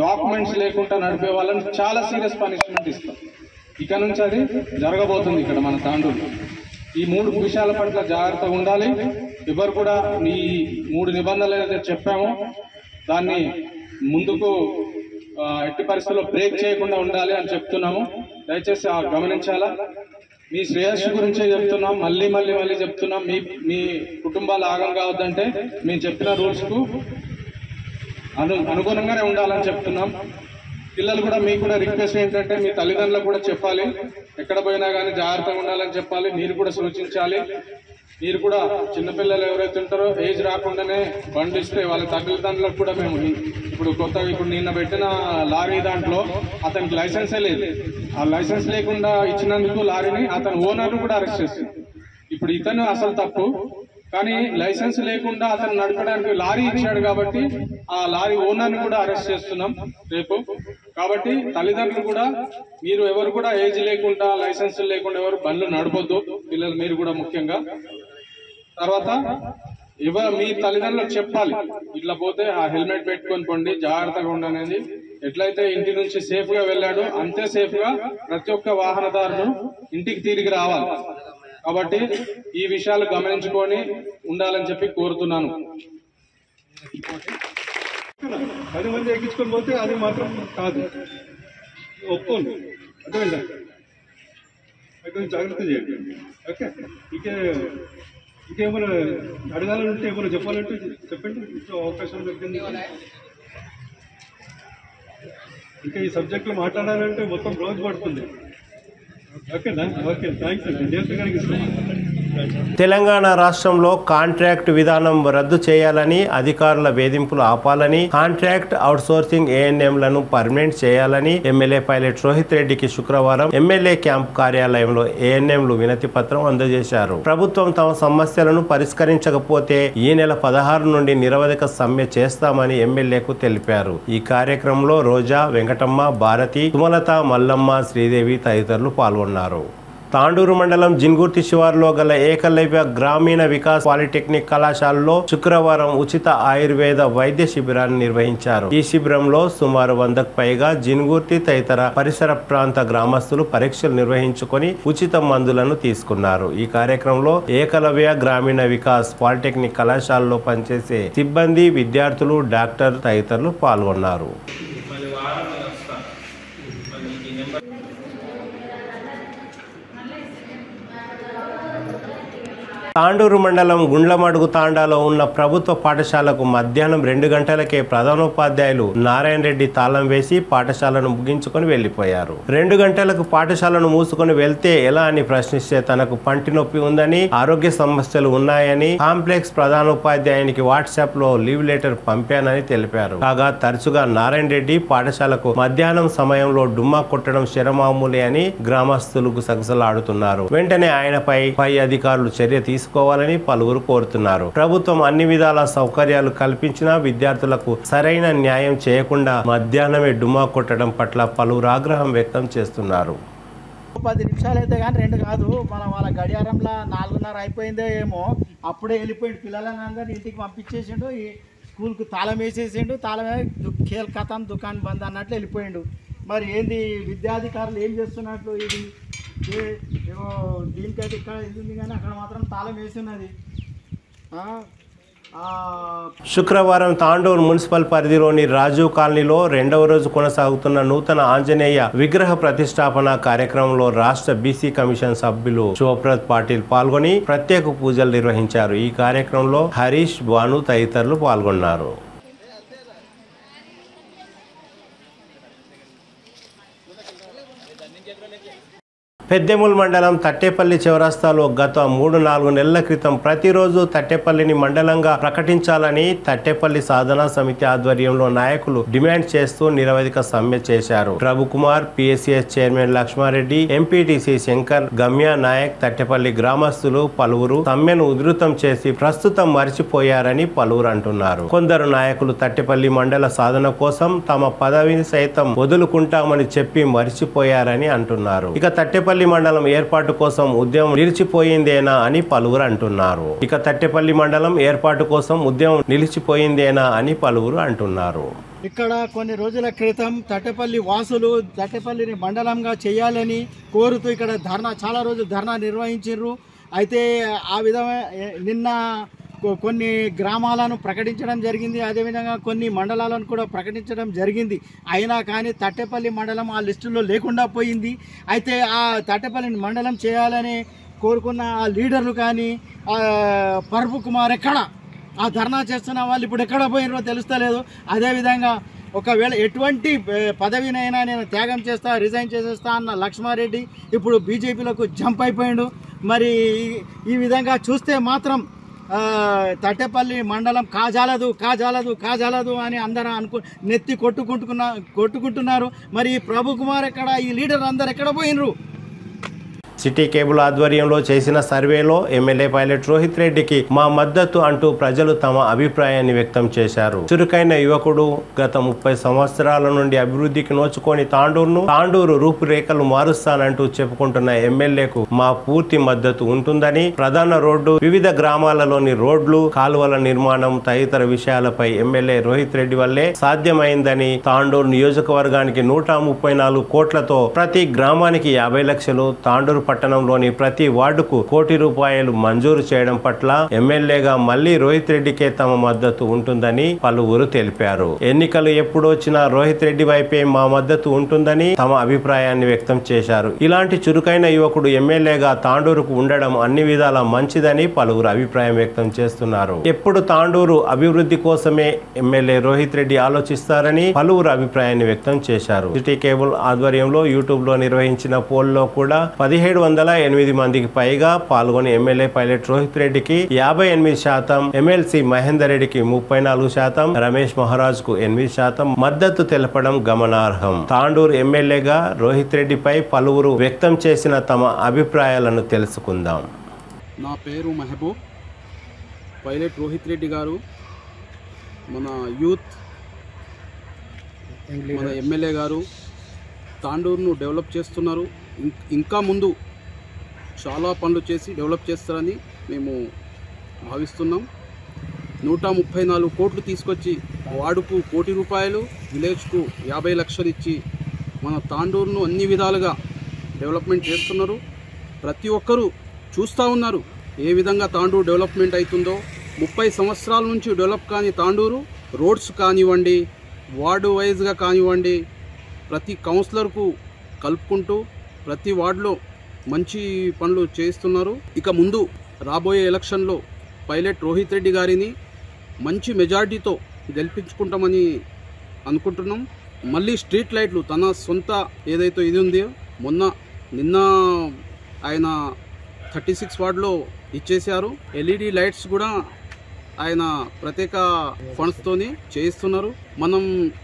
డాక్యుమెంట్స్ లేకుండా నడిపే వాళ్ళని చాలా సీరియస్ పనిష్మెంట్ ఇస్తాం. ఇక నుంచి అది జరగబోతుంది ఇక్కడ మన తాండూరులో. ఈ 3 విషయాల పట్ల జాగ్రత్తగా ఉండాలి. ఎవరు కూడా ఈ 3 నిబంధనలు ఏదైతే చెప్పామో దాన్ని ముందుకు ఎట్టి పరిస్థితుల్లో బ్రేక్ చేయకుండా ఉండాలి అని చెప్తున్నాము. దయచేసి గమనించాలా. మీ శ్రేయస్సు గురించే చెప్తున్నాం, మళ్ళీ మళ్ళీ మళ్ళీ చెప్తున్నాం. మీ కుటుంబాలు ఆగం కావద్దంటే మేము చెప్పిన రూల్స్కు అనుగుణంగానే ఉండాలని చెప్తున్నాం. పిల్లలు కూడా మీకు కూడా రిక్వెస్ట్ ఏంటంటే మీ తల్లిదండ్రులకు కూడా చెప్పాలి, ఎక్కడ పోయినా కానీ జాగ్రత్తగా ఉండాలని చెప్పాలి. మీరు కూడా సూచించాలి. మీరు కూడా చిన్నపిల్లలు ఎవరైతే ఉంటారో ఏజ్ రాకుండానే బండి ఇస్తే వాళ్ళ తల్లిదండ్రులకు కూడా మేము ఇప్పుడు నిన్న పెట్టిన లారీ దాంట్లో అతనికి లైసెన్సే లేదు. ఆ లైసెన్స్ లేకుండా ఇచ్చినందుకు లారీని అతని ఓనర్ను కూడా అరెస్ట్ చేస్తుంది. ఇప్పుడు ఇతను అసలు తప్పు, కానీ లైసెన్స్ లేకుండా అతను నడపడానికి లారీ ఇచ్చాడు కాబట్టి ఆ లారీ ఓనర్ని కూడా అరెస్ట్ చేస్తున్నాం రేపు. కాబట్టి తల్లిదండ్రులు కూడా మీరు ఎవరు కూడా ఏజ్ లేకుండా లైసెన్స్ లేకుండా ఎవరు బండ్లు నడపొద్దు, పిల్లలు మీరు కూడా ముఖ్యంగా. తర్వాత మీ తల్లిదండ్రులకు చెప్పాలి, ఇట్లా పోతే ఆ హెల్మెట్ పెట్టుకొని పోండి, జాగ్రత్తగా ఉండనేది. ఎట్లయితే ఇంటి నుంచి సేఫ్ గా వెళ్ళాడో అంతే సేఫ్ గా ప్రతి ఒక్క వాహనదారుడు ఇంటికి తిరిగి రావాలి. కాబట్టి ఈ విషయాలు గమనించుకొని ఉండాలని చెప్పి కోరుతున్నాను. 10 మంది ఎక్కించుకొని పోతే అది మాత్రం కాదు, ఒప్పుకోండి. అర్థమైందా? కొంచెం జాగ్రత్త చేయండి. ఓకే, ఇంకేమైనా అడగాలంటే ఏమైనా చెప్పాలంటే చెప్పండి, అవకాశం దొరికింది. ఇంకా ఈ సబ్జెక్ట్లో మాట్లాడాలంటే మొత్తం రోజు పడుతుంది. ఓకేనా? ఓకే, థ్యాంక్స్ అండి. దేశ గారికి తెలంగాణ రాష్ట్రంలో కాంట్రాక్ట్ విధానం రద్దు చేయాలని, అధికారుల వేధింపులు ఆపాలని, కాంట్రాక్ట్ అవుట్సోర్సింగ్ ఏఎన్ఎంలను పర్మనెంట్ చేయాలని ఎమ్మెల్యే పైలట్ రోహిత్ రెడ్డికి శుక్రవారం ఎమ్మెల్యే క్యాంప్ కార్యాలయంలో ఏఎన్ఎంలు వినతి పత్రం అందజేశారు. ప్రభుత్వం తమ సమస్యలను పరిష్కరించకపోతే ఈ నెల 16 నుండి నిరవధిక సమ్మె చేస్తామని ఎమ్మెల్యేకు తెలిపారు. ఈ కార్యక్రమంలో రోజా, వెంకటమ్మ, భారతి, సుమలత, మల్లమ్మ, శ్రీదేవి తదితరులు పాల్గొన్నారు. తాండూరు మండలం జిన్గుర్తి శివారులో గల ఏకలవ్య గ్రామీణ వికాస్ పాలిటెక్నిక్ కళాశాలలో శుక్రవారం ఉచిత ఆయుర్వేద వైద్య శిబిరాన్ని నిర్వహించారు. ఈ శిబిరంలో సుమారు 100కు పైగా జిన్గుర్తి తదితర పరిసర ప్రాంత గ్రామస్తులు పరీక్షలు నిర్వహించుకొని ఉచిత మందులను తీసుకున్నారు. ఈ కార్యక్రమంలో ఏకలవ్య గ్రామీణ వికాస్ పాలిటెక్నిక్ కళాశాలలో పనిచేసే సిబ్బంది, విద్యార్థులు, డాక్టర్ తదితరులు పాల్గొన్నారు. తాండూరు మండలం గుండ్లమడుగు తాండాలో ఉన్న ప్రభుత్వ పాఠశాలకు మధ్యాహ్నం 2 గంటలకే ప్రధానోపాధ్యాయులు నారాయణ రెడ్డి తాళం వేసి పాఠశాలను ముగించుకొని వెళ్లిపోయారు. 2 గంటలకు పాఠశాలను మూసుకొని వెళ్తే ఎలా అని ప్రశ్నిస్తే తనకు పంటి నొప్పి ఉందని, ఆరోగ్య సమస్యలు ఉన్నాయని, కాంప్లెక్స్ ప్రధానోపాధ్యాయునికి వాట్సాప్ లో లీవ్ లెటర్ పంపానని తెలిపారు. కాగా తరచుగా నారాయణ రెడ్డి పాఠశాలకు మధ్యాహ్నం సమయంలో డుమ్మా కొట్టడం శరమామూలే అని గ్రామస్తులకు సగసలాడుతున్నారు. వెంటనే ఆయనపై పై అధికారులు చర్య తీసుకోవాలని పలువురు కోరుతున్నారు. ప్రభుత్వం అన్ని విధాల సౌకర్యాలు కల్పించినా విద్యార్థులకు సరైన న్యాయం చేయకుండా మధ్యాహ్నమే డుమ్మా కొట్టడం పట్ల పలువురు ఆగ్రహం వ్యక్తం చేస్తున్నారు. 10 నిమిషాలు అయితే కానీ 2 కాదు, మన వాళ్ళ గడియారంలో 4:30 అయిపోయిందో ఏమో, అప్పుడే వెళ్ళిపోయిండు. పిల్లలని అందరినీ ఇంటికి పంపించేసిండు, ఈ స్కూల్కు తాళం వేసేసిండు. తాళం ఖేల్ ఖతం దుకాణం బంద్ అన్నట్లు వెళ్ళిపోయిండు. మరి ఏంది విద్యాధికారులు ఏం చేస్తున్నట్లు? ఇది దీనికైతే ఇక్కడ ఇది కానీ అక్కడ మాత్రం తాళం వేసి ఉన్నది. శుక్రవారం తాండూరు మున్సిపల్ పరిధిలోని రాజీవ్ కాలనీలో 2వ రోజు కొనసాగుతున్న నూతన ఆంజనేయ విగ్రహ ప్రతిష్టాపన కార్యక్రమంలో రాష్ట్ర బీసీ కమిషన్ సభ్యులు శివప్రద్ పాటిల్ పాల్గొని ప్రత్యేక పూజలు నిర్వహించారు. ఈ కార్యక్రమంలో హరీష్, భాను తదితరులు పాల్గొన్నారు. పెద్దెముల్ మండలం తట్టేపల్లి చౌరస్తాలో గత 3-4 నెలల క్రితం ప్రతిరోజు తట్టేపల్లిని మండలంగా ప్రకటించాలని తట్టేపల్లి సాధనా సమితి ఆధ్వర్యంలో నాయకులు డిమాండ్ చేస్తూ నిరవధిక సమ్మె చేశారు. Prabhukumar, PSCS chairman Lakshmareddy, MPTC Shankar, Gamya Naik, Tattepalli గ్రామస్తులు పలువురు సమ్మెను ఉధృతం చేసి ప్రస్తుతం మరిచిపోయారని పలువురు అంటున్నారు. కొందరు నాయకులు తట్టేపల్లి మండల సాధన కోసం తమ పదవిని సైతం వదులుకుంటామని చెప్పి మరిచిపోయారని అంటున్నారు. ఇక తట్టేపల్లి మండలం ఏర్పాటు కోసం ఉద్యమం నిలిచిపోయిందేనా అని పలువురు అంటున్నారు. ఇక తట్టేపల్లి మండలం ఏర్పాటు కోసం ఉద్యమం నిలిచిపోయిందేనా అని పలువురు అంటున్నారు. ఇక్కడ కొన్ని రోజుల క్రితం తట్టేపల్లి వాసులు తట్టేపల్లిని మండలంగా చేయాలని కోరుతూ ఇక్కడ చాలా రోజులు ధర్నా నిర్వహించారు. అయితే ఆ విధమైన నిన్న కొన్ని గ్రామాలను ప్రకటించడం జరిగింది, అదేవిధంగా కొన్ని మండలాలను కూడా ప్రకటించడం జరిగింది. అయినా కానీ తట్టేపల్లి మండలం ఆ లిస్టులో లేకుండా పోయింది. అయితే ఆ తట్టేపల్లి మండలం చేయాలని కోరుకున్న ఆ లీడర్లు కానీ పర్పు కుమార్ ఎక్కడ ఆ ధర్నా చేస్తున్న వాళ్ళు ఇప్పుడు ఎక్కడ పోయినరో తెలుస్తలేదు. అదేవిధంగా ఒకవేళ ఎటువంటి పదవినైనా నేను త్యాగం చేస్తా, రిజైన్ చేసేస్తా అన్న లక్ష్మారెడ్డి ఇప్పుడు బీజేపీలకు జంప్ అయిపోయాడు. మరి ఈ విధంగా చూస్తే మాత్రం తట్టేపల్లి మండలం కాజాలదు అని అందరూ నెత్తి కొట్టుకుంటున్నారు. మరి ప్రభు కుమార్ ఎక్కడ, ఈ లీడర్ అందరు ఎక్కడ పోయినరు? సిటీ కేబుల్ ఆధ్వర్యంలో చేసిన సర్వేలో ఎమ్మెల్యే పైలట్ రోహిత్ రెడ్డికి మా మద్దతు అంటూ ప్రజలు తమ అభిప్రాయాన్ని వ్యక్తం చేశారు. చురుకైన యువకుడు, గత 30 సంవత్సరాల నుండి అభివృద్ధికి నోచుకొని తాండూరు రూపురేఖలు మారుస్తానంటూ చెప్పుకుంటున్న ఎమ్మెల్యేకు మా పూర్తి మద్దతు ఉంటుందని, ప్రధాన రోడ్డు, వివిధ గ్రామాలలోని రోడ్లు, కాలువల నిర్మాణం తదితర విషయాలపై ఎమ్మెల్యే రోహిత్ రెడ్డి వల్లే సాధ్యమైందని, తాండూరు నియోజకవర్గానికి 134 కోట్లతో ప్రతి గ్రామానికి 50 లక్షలు, తాండూరు పట్టణంలోని ప్రతి వార్డుకు ₹1 కోటి మంజూరు చేయడం పట్ల ఎమ్మెల్యేగా మళ్లీ రోహిత్ రెడ్డికే తమ మద్దతు ఉంటుందని పలువురు తెలిపారు. ఎన్నికలు ఎప్పుడొచ్చినా రోహిత్ రెడ్డి వైపే మా మద్దతు ఉంటుందని తమ అభిప్రాయాన్ని వ్యక్తం చేశారు. ఇలాంటి చురుకైన యువకుడు ఎమ్మెల్యేగా తాండూరుకు ఉండడం అన్ని విధాలా మంచిదని పలువురు అభిప్రాయం వ్యక్తం చేస్తున్నారు. ఎప్పుడు తాండూరు అభివృద్ధి కోసమే ఎమ్మెల్యే రోహిత్ రెడ్డి ఆలోచిస్తారని పలువురు అభిప్రాయాన్ని వ్యక్తం చేశారు. సిటీ కేబుల్ ఆధ్వర్యంలో యూట్యూబ్ లో నిర్వహించిన పోల్లో కూడా 1708 మందికి పైగా పాల్గొని ఎమ్మెల్యే పైలట్ రోహిత్ రెడ్డికి 58%, ఎమ్మెల్సీ మహేందర్ రెడ్డికి 34%, రమేష్ మహారాజ్ కు 8% మద్దతు తెలపడం గమనార్హం. తాండూరు ఎమ్మెల్యేగా రోహిత్ రెడ్డిపై పలువురు వ్యక్తం చేసిన తమ అభిప్రాయాలను తెలుసుకుందాం. నా పేరు మహబూబ్. పైలట్ రోహిత్ రెడ్డి గారు మన యూత్, మన ఎమ్మెల్యే గారు తాండూరును డెవలప్ చేస్తున్నారు. ఇంకా ముందు చాలా పనులు చేసి డెవలప్ చేస్తారని మేము భావిస్తున్నాం. 134 కోట్లు తీసుకొచ్చి వార్డుకు ₹1 కోటి, విలేజ్కు 50 లక్షలు ఇచ్చి మన తాండూరును అన్ని విధాలుగా డెవలప్మెంట్ చేస్తున్నారు. ప్రతి ఒక్కరూ చూస్తూ ఉన్నారు ఏ విధంగా తాండూరు డెవలప్మెంట్ అవుతుందో. 30 సంవత్సరాల నుంచి డెవలప్ కాని తాండూరు రోడ్స్ కానివ్వండి, వార్డు వైజ్గా కానివ్వండి, ప్రతి కౌన్సిలర్కు కలుపుకుంటూ ప్రతి వార్డులో మంచి పనులు చేస్తున్నారు. ఇక ముందు రాబోయే ఎలక్షన్లో పైలట్ రోహిత్ రెడ్డి గారిని మంచి మెజార్టీతో గెలిపించుకుంటామని అనుకుంటున్నాం. మళ్ళీ స్ట్రీట్ లైట్లు తన సొంత ఏదైతే ఇది ఉందో నిన్న ఆయన 36 వార్డులో ఇచ్చేశారు. LED లైట్స్ కూడా ఆయన ప్రత్యేక ఫండ్స్తోని చేయిస్తున్నారు. మనం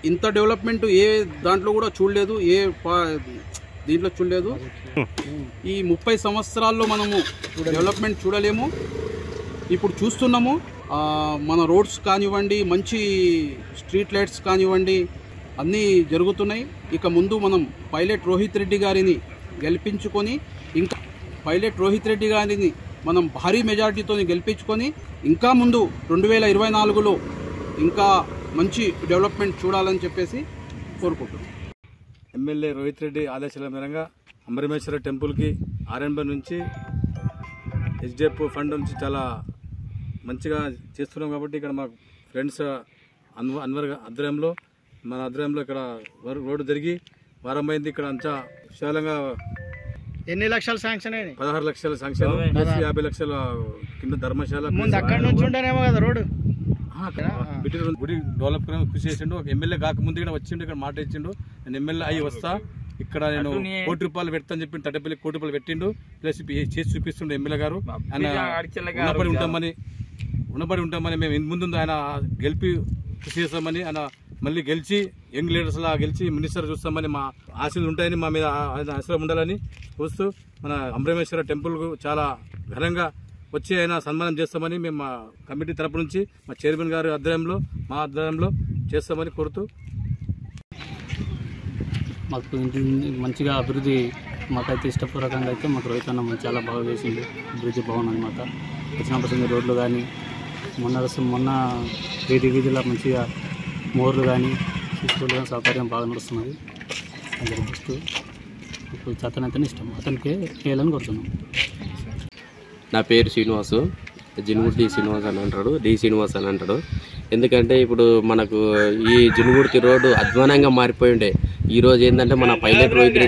ఇంత డెవలప్మెంట్ ఏ దాంట్లో కూడా చూడలేదు, దీంట్లో చూడలేదు. ఈ 30 సంవత్సరాల్లో మనము డెవలప్మెంట్ చూడలేము. ఇప్పుడు చూస్తున్నాము. మన రోడ్స్ కానివ్వండి, మంచి స్ట్రీట్ లైట్స్ కానివ్వండి, అన్నీ జరుగుతున్నాయి. ఇక ముందు మనం పైలట్ రోహిత్ రెడ్డి గారిని గెలిపించుకొని, ఇంకా పైలట్ రోహిత్ రెడ్డి గారిని మనం భారీ మెజార్టీతో గెలిపించుకొని ఇంకా ముందు 2024లో ఇంకా మంచి డెవలప్మెంట్ చూడాలని చెప్పేసి కోరుకుంటున్నాం. ఎమ్మెల్యే రోహిత్ రెడ్డి ఆదేశాల మేరకు అంబరమేశ్వర టెంపుల్కి RNB నుంచి HDF ఫండ్ నుంచి చాలా మంచిగా చేస్తున్నాం. కాబట్టి ఇక్కడ మా ఫ్రెండ్స్ అన్వర్ ఆధ్వర్యంలో, మన ఆధ్వర్యంలో ఇక్కడ రోడ్డు జరిగి వారం అయింది. ఇక్కడ అంతా విశాలంగా ఎన్ని లక్షలు శాంక్షన్ అయ్యాయి? 16 లక్షల శాంక్షన్, 50 లక్షల కింద ధర్మశాల. అక్కడ నుంచి ఉండేమో కదా రోడ్డు. గుడి డెవలప్ కృషి చేసిండు. ఒక ఎమ్మెల్యే కాకముందు ఇక్కడ వచ్చిండు, ఇక్కడ మాట ఇచ్చిండు, నేను ఎమ్మెల్యే అయ్యి వస్తా, ఇక్కడ నేను ₹1 కోటి పెడతాను చెప్పి తట్టపల్లి ₹1 కోటి పెట్టిండు. ప్లస్ చేసి చూపిస్తుండే ఎమ్మెల్యే గారు. ఆయన ఉన్నబడి ఉంటామని మేము ముందు ఆయన గెలిపి కృషి చేస్తామని, ఆయన మళ్ళీ గెలిచి యంగ్ లీడర్స్ లా గెలిచి మినిస్టర్ చూస్తామని మా ఆశలు ఉంటాయని, మా మీద ఆశలు ఉండాలని చూస్తూ మన అంబరమేశ్వర టెంపుల్కు చాలా ఘనంగా వచ్చి ఆయన సన్మానం చేస్తామని మేము మా కమిటీ తరపు నుంచి మా చైర్మన్ గారి ఆధ్వర్యంలో, మా ఆధ్వర్యంలో చేస్తామని కోరుతూ, మాకు మంచిగా అభివృద్ధి మాకైతే ఇష్టపూర్వకంగా అయితే మాకు రోహిత్ అన్న చాలా బాగా చేసింది. అభివృద్ధి బాగుందన్నమాట. వచ్చినప్పటి రోడ్లు కానీ మొన్న వీధిలో మంచిగా మోర్లు కానీ స్కూల్ కానీ సౌకర్యం బాగా నడుస్తున్నది. అందరూ చూస్తూ ఇప్పుడు అతనైతేనే ఇష్టం, అతనికే వేయాలని కోరుతున్నాం. నా పేరు శ్రీనివాసు. జినుగుర్తి శ్రీనివాస్ అని అంటాడు, డి శ్రీనివాస్ అని అంటాడు. ఎందుకంటే ఇప్పుడు మనకు ఈ జినుగుర్తి రోడ్డు అధ్వానంగా మారిపోయి ఉండే. ఈరోజు ఏంటంటే మన పైలట్ రోహిత్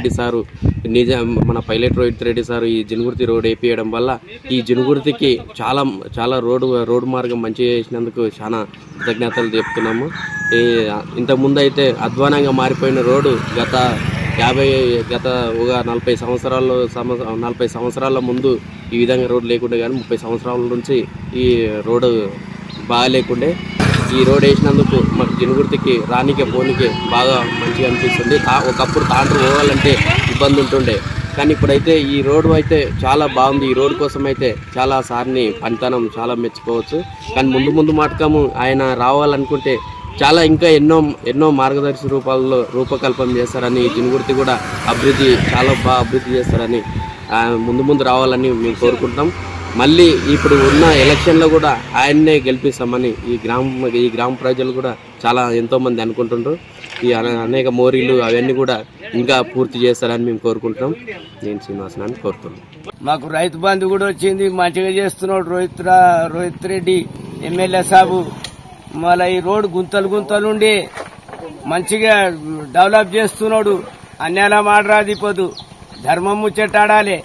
రెడ్డి సారు ఈ జినుగుర్తి రోడ్ వేపియడం వల్ల ఈ జినుగుర్తికి చాలా రోడ్డు మార్గం మంచిగా చేసినందుకు చాలా కృతజ్ఞతలు చెప్తున్నాము. ఇంతకుముందు అయితే అధ్వానంగా మారిపోయిన రోడ్డు గత ఒక 40 సంవత్సరాల ముందు ఈ విధంగా రోడ్డు లేకుండే, కానీ 30 సంవత్సరాల నుంచి ఈ రోడ్డు బాగా లేకుండే. ఈ రోడ్ వేసినందుకు మాకు జినుగుర్తికి రానికే పోనీకే బాగా మంచిగా అనిపిస్తుంది. ఒకప్పుడు తాండ్రు పోవాలంటే ఇబ్బంది ఉంటుండే, కానీ ఇప్పుడైతే ఈ రోడ్డు అయితే చాలా బాగుంది. ఈ రోడ్డు కోసం అయితే చాలా సార్ని పనితనం చాలా మెచ్చుకోవచ్చు. కానీ ముందు మాటకము ఆయన రావాలనుకుంటే చాలా ఇంకా ఎన్నో మార్గదర్శి రూపకల్పన చేస్తారని, జినుగుర్తి కూడా చాలా బాగా అభివృద్ధి చేస్తారని ముందు రావాలని మేము కోరుకుంటాం. మళ్ళీ ఇప్పుడు ఉన్న ఎలక్షన్లో కూడా ఆయన్నే గెలిపిస్తామని ఈ గ్రామ ప్రజలు కూడా ఎంతోమంది అనుకుంటుండ్రు. ఈ అనేక మోరీలు అవన్నీ కూడా ఇంకా పూర్తి చేస్తారని మేము కోరుకుంటున్నాం. నేను శ్రీనివాసనాన్ని కోరుతున్నాను. మాకు రైతు బంధు కూడా వచ్చింది, మంచిగా చేస్తున్నాడు రోహిత్ రెడ్డి ఎమ్మెల్యే సాబు. మళ్ళీ ఈ రోడ్డు గుంతలుండి మంచిగా డెవలప్ చేస్తున్నాడు. అన్యాల మాటరాదిపోదు, ధర్మం ముచ్చటాడాలి.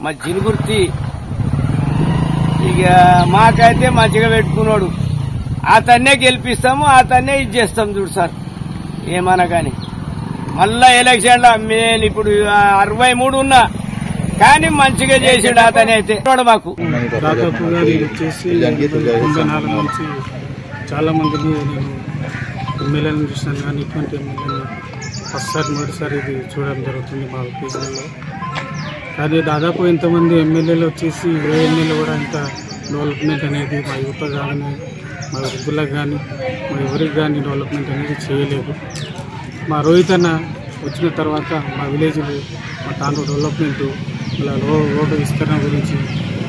మా జినుగుర్తి ఇక మాకైతే మంచిగా పెట్టుకున్నాడు. అతన్నే గెలిపిస్తాము, అతన్నే ఇది చేస్తాం. చూడు సార్, ఏమన్నా కానీ మళ్ళా ఎలక్షన్లో మేము ఇప్పుడు 63 ఉన్నా కానీ మంచిగా చేసాడు అతనే. అయితే మాకు దాదాపుగా నేను వచ్చేసి 94 నుంచి చాలా మందిని నేను ఎమ్మెల్యేలను చూసినాను, కానీ ఇటువంటి ఎమ్మెల్యేలు మొదటిసారి ఇది చూడడం జరుగుతుంది మా ఒపీనియన్లో. కానీ దాదాపు ఇంతమంది ఎమ్మెల్యేలు వచ్చేసి ఏ ఎమ్మెల్యే కూడా ఇంత డెవలప్మెంట్ అనేది మా యువత కానీ మా వృద్ధులకు కానీ మా ఎవరికి కానీ డెవలప్మెంట్ అనేది చేయలేదు. మా రోహిత్ అన్న వచ్చిన తర్వాత మా విలేజ్లు మా తాండ్రు డెవలప్మెంటు ఇలా రోడ్డు విస్తరణ గురించి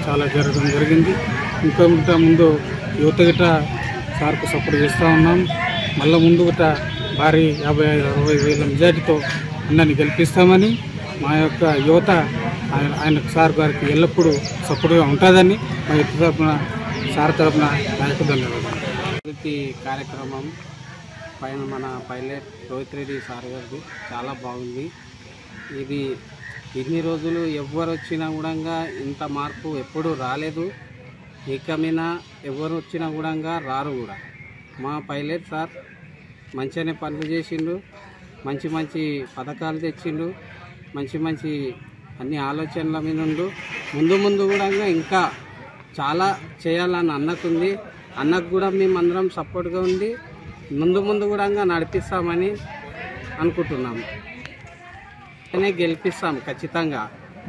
చాలా జరగడం జరిగింది. ఇంకా ముందు యువత గిట్ట సార్కు సపోర్ట్ చేస్తూ ఉన్నాం. మళ్ళీ ముందు గిట్ట భారీ 55-60 వేల మెజార్టీతో అన్నని గెలిపిస్తామని మా యొక్క యువత ఆయన సార్ గారికి ఎల్లప్పుడూ సపోర్ట్గా ఉంటుందని మా యువత తరఫున సార్ తరఫున నాయకు ధన్యవాదాలు. అభివృద్ధి కార్యక్రమం పైన మన పైలట్ రోహిత్ రెడ్డి సార్ గారిది చాలా బాగుంది. ఇది ఇన్ని రోజులు ఎవరు వచ్చినా కూడా ఇంత మార్పు ఎప్పుడూ రాలేదు. ఇక మీద ఎవరు వచ్చినా కూడా రారు కూడా. మా పైలట్ సార్ మంచిగానే పనులు చేసిండు, మంచి పథకాలు తెచ్చిండు, మంచి అన్ని ఆలోచనల మీద ఉండు. ముందు కూడా ఇంకా చాలా చేయాలని అన్నకుంది. అన్నకు కూడా మేమందరం సపోర్ట్గా ఉండి ముందు కూడా నడిపిస్తామని అనుకుంటున్నాము. గెలిపిస్తాం ఖచ్చితంగా.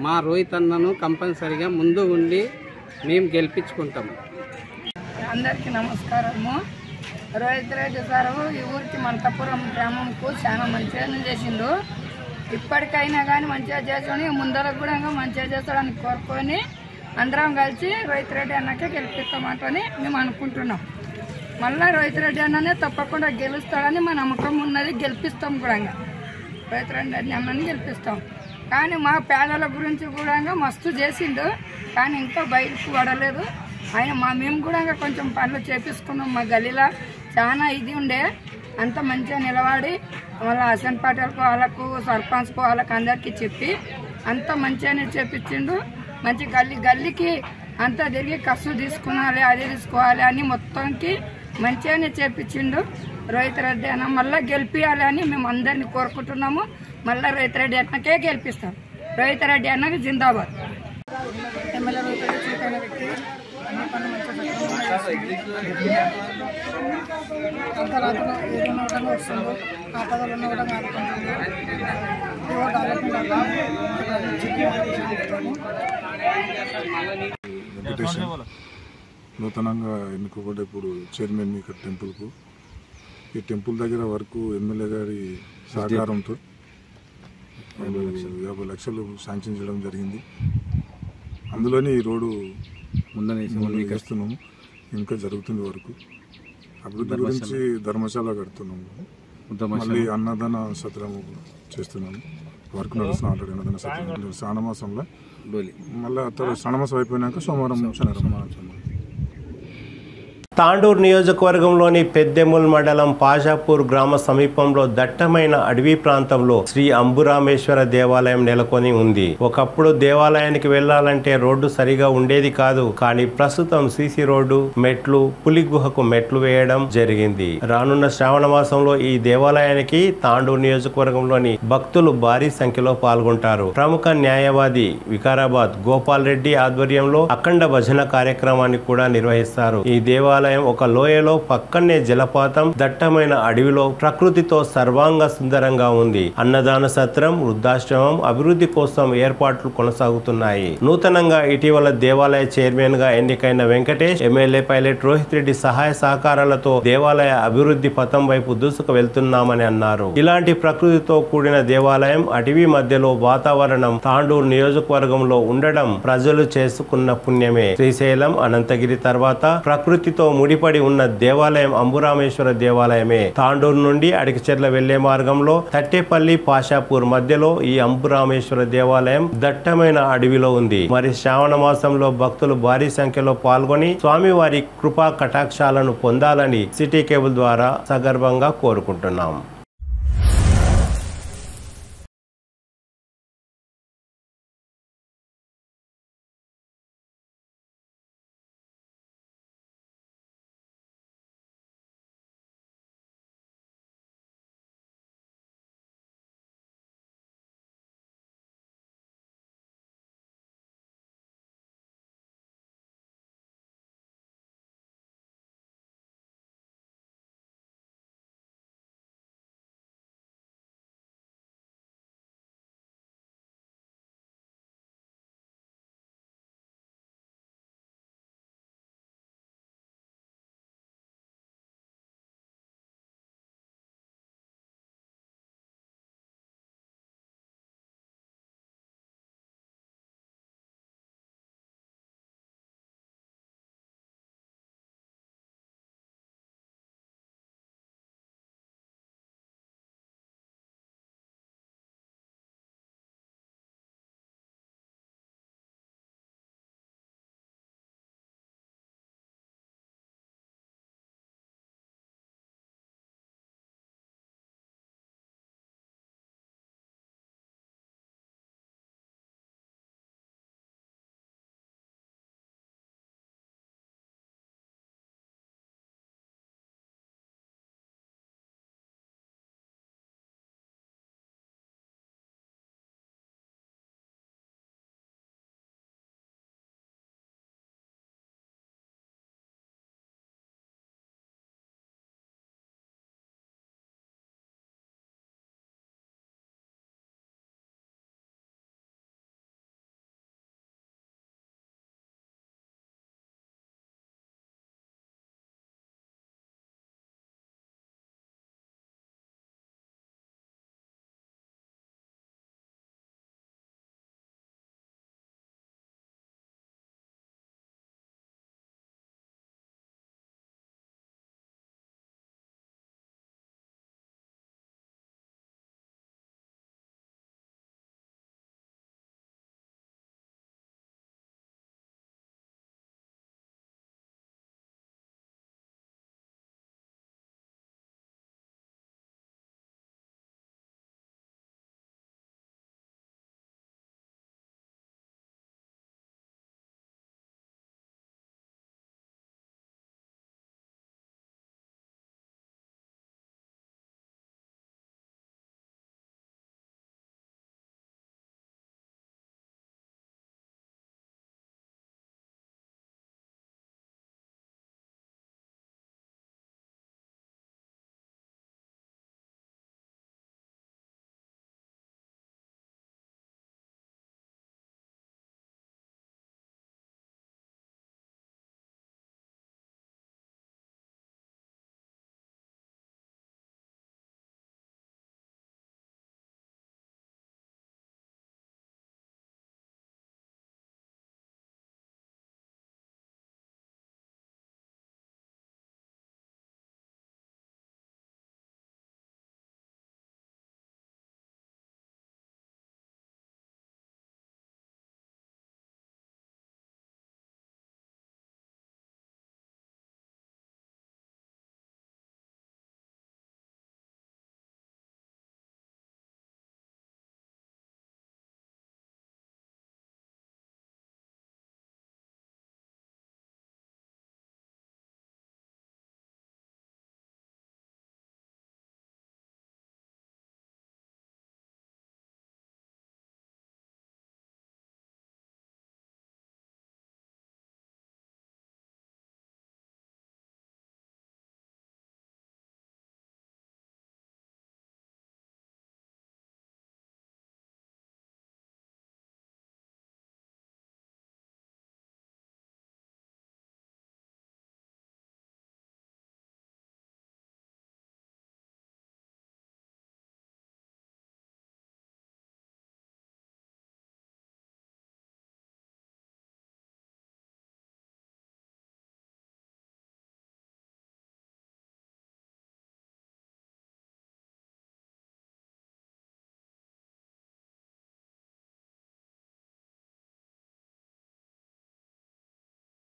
మా రోహిత్ అన్నను కంపల్సరిగా ముందు ఉండి మేము గెలిపించుకుంటాము. అందరికీ నమస్కారము. రోహిత్ రెడ్డి సారు ఈ ఊరికి మల్కాపురం గ్రామంకు చాలా మంచిగా చేసిండు. ఇప్పటికైనా కానీ మంచిగా చేస్తాడు, ముందర కూడా మంచిగా చేస్తాడని కోరుకొని అందరం కలిసి రోహిత్ రెడ్డి అన్నకే గెలిపిస్తామంటని మేము అనుకుంటున్నాం. మళ్ళీ రోహిత్ రెడ్డి అన్ననే తప్పకుండా గెలుస్తాడని మా నమ్మకం ఉన్నది. గెలిపిస్తాం కూడా, రోహిత్ రెడ్డి అన్నని గెలిపిస్తాం. కానీ మా పేదల గురించి కూడా మస్తు చేసిండు, కానీ ఇంకా బయటకు పడలేదు ఆయన. మేము కూడా కొంచెం పనులు చేపించుకున్నాం. మా గల్లీలో చాలా ఇది ఉండే, అంత మంచిగా నిలబడి వాళ్ళ హసన్ పటేల్కు వాళ్ళకు సర్పంచ్కు వాళ్ళకు అందరికీ చెప్పి అంత మంచిగానే చేపించిండు. మంచి గల్లీకి అంతా తిరిగి కసు తీసుకున్నాలి, అది తీసుకోవాలి అని మొత్తానికి మంచిగానే చేపించిండు రోహిత్ రెడ్డి అన్న. మళ్ళీ గెలిపించాలి అని మేము అందరినీ కోరుకుంటున్నాము. మళ్ళీ రోహిత్ రెడ్డి అన్నకే గెలిపిస్తాం. రోహిత్ రెడ్డి అన్నకి జిందాబాద్. ఎమ్మెల్యే రోహిత్ రెడ్డి చురుకైన వ్యక్తి, అన్ని పనులు మంచిగా అంతరాత్రులు ఏదైనా విధంగా వస్తుందో ఆపదలు ఉన్న విధంగా ఆడుకుంటుంది. వెంకటేశం నూతనంగా ఎన్నుకోబడ్డ ఇప్పుడు చైర్మన్ ఇక్కడ టెంపుల్కు. ఈ టెంపుల్ దగ్గర వరకు ఎమ్మెల్యే గారి సహకారంతో 50 లక్షలు శాంక్షన్ చేయడం జరిగింది. అందులోనే ఈ రోడ్డు వేస్తున్నాము, ఇంకా జరుగుతుంది వరకు. అభివృద్ధి గురించి ధర్మశాల కడుతున్నాము, మళ్ళీ అన్నదాన సత్రము చేస్తున్నాము. వర్క్ నడుస్తున్నా ఆల్రెడీ అన్నదాన సత్రం శ్రావణ మాసంలో. మళ్ళీ స్నానమాసం అయిపోయినాక సోమవారం తాండూరు నియోజకవర్గంలోని పెద్దెముల్ మండలం పాషాపూర్ గ్రామ సమీపంలో దట్టమైన అడవి ప్రాంతంలో శ్రీ అంబురామేశ్వర దేవాలయం నెలకొని ఉంది. ఒకప్పుడు దేవాలయానికి వెళ్లాలంటే రోడ్డు సరిగా ఉండేది కాదు. కానీ ప్రస్తుతం సీసీ రోడ్డు, మెట్లు, పులి గుహకు మెట్లు వేయడం జరిగింది. రానున్న శ్రావణ మాసంలో ఈ దేవాలయానికి తాండూరు నియోజకవర్గంలోని భక్తులు భారీ సంఖ్యలో పాల్గొంటారు. ప్రముఖ న్యాయవాది వికారాబాద్ గోపాల్ రెడ్డి ఆధ్వర్యంలో అఖండ భజన కార్యక్రమాన్ని కూడా నిర్వహిస్తారు. ఈ దేవాలయం ఒక లోయలో పక్కనే జలపాతం, దట్టమైన అడవిలో ప్రకృతితో సర్వాంగ సుందరంగా ఉంది. అన్నదాన సత్రం, వృద్ధాశ్రమం అభివృద్ధి కోసం ఏర్పాట్లు కొనసాగుతున్నాయి. నూతనంగా ఇటీవల దేవాలయ చైర్మన్ గా ఎన్నికైన వెంకటేష్, ఎమ్మెల్యే పైలట్ రోహిత్ రెడ్డి సహాయ సహకారాలతో దేవాలయ అభివృద్ధి పథం వైపు దూసుకు వెళ్తున్నామని అన్నారు. ఇలాంటి ప్రకృతితో కూడిన దేవాలయం, అటవీ మధ్యలో వాతావరణం తాండూరు నియోజకవర్గంలో ఉండడం ప్రజలు చేసుకున్న పుణ్యమే. శ్రీశైలం, అనంతగిరి తర్వాత ప్రకృతితో ముడిపడి ఉన్న దేవాలయం అంబురామేశ్వర దేవాలయమే. తాండూరు నుండి అడికిచెర్ల వెళ్లే మార్గంలో తట్టేపల్లి, పాషాపూర్ మధ్యలో ఈ అంబురామేశ్వర దేవాలయం దట్టమైన అడవిలో ఉంది. మరి శ్రావణ మాసంలో భక్తులు భారీ సంఖ్యలో పాల్గొని స్వామివారి కృపా కటాక్షాలను పొందాలని సిటీ కేబుల్ ద్వారా సగర్వంగా కోరుకుంటున్నాం.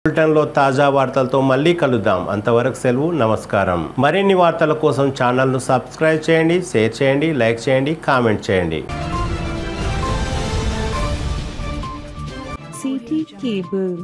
బులెటిన్లో తాజా వార్తలతో మళ్ళీ కలుద్దాం. అంతవరకు సెలవు. నమస్కారం. మరిన్ని వార్తల కోసం ఛానల్ను సబ్స్క్రైబ్ చేయండి, షేర్ చేయండి, లైక్ చేయండి, కామెంట్ చేయండి. CT Cable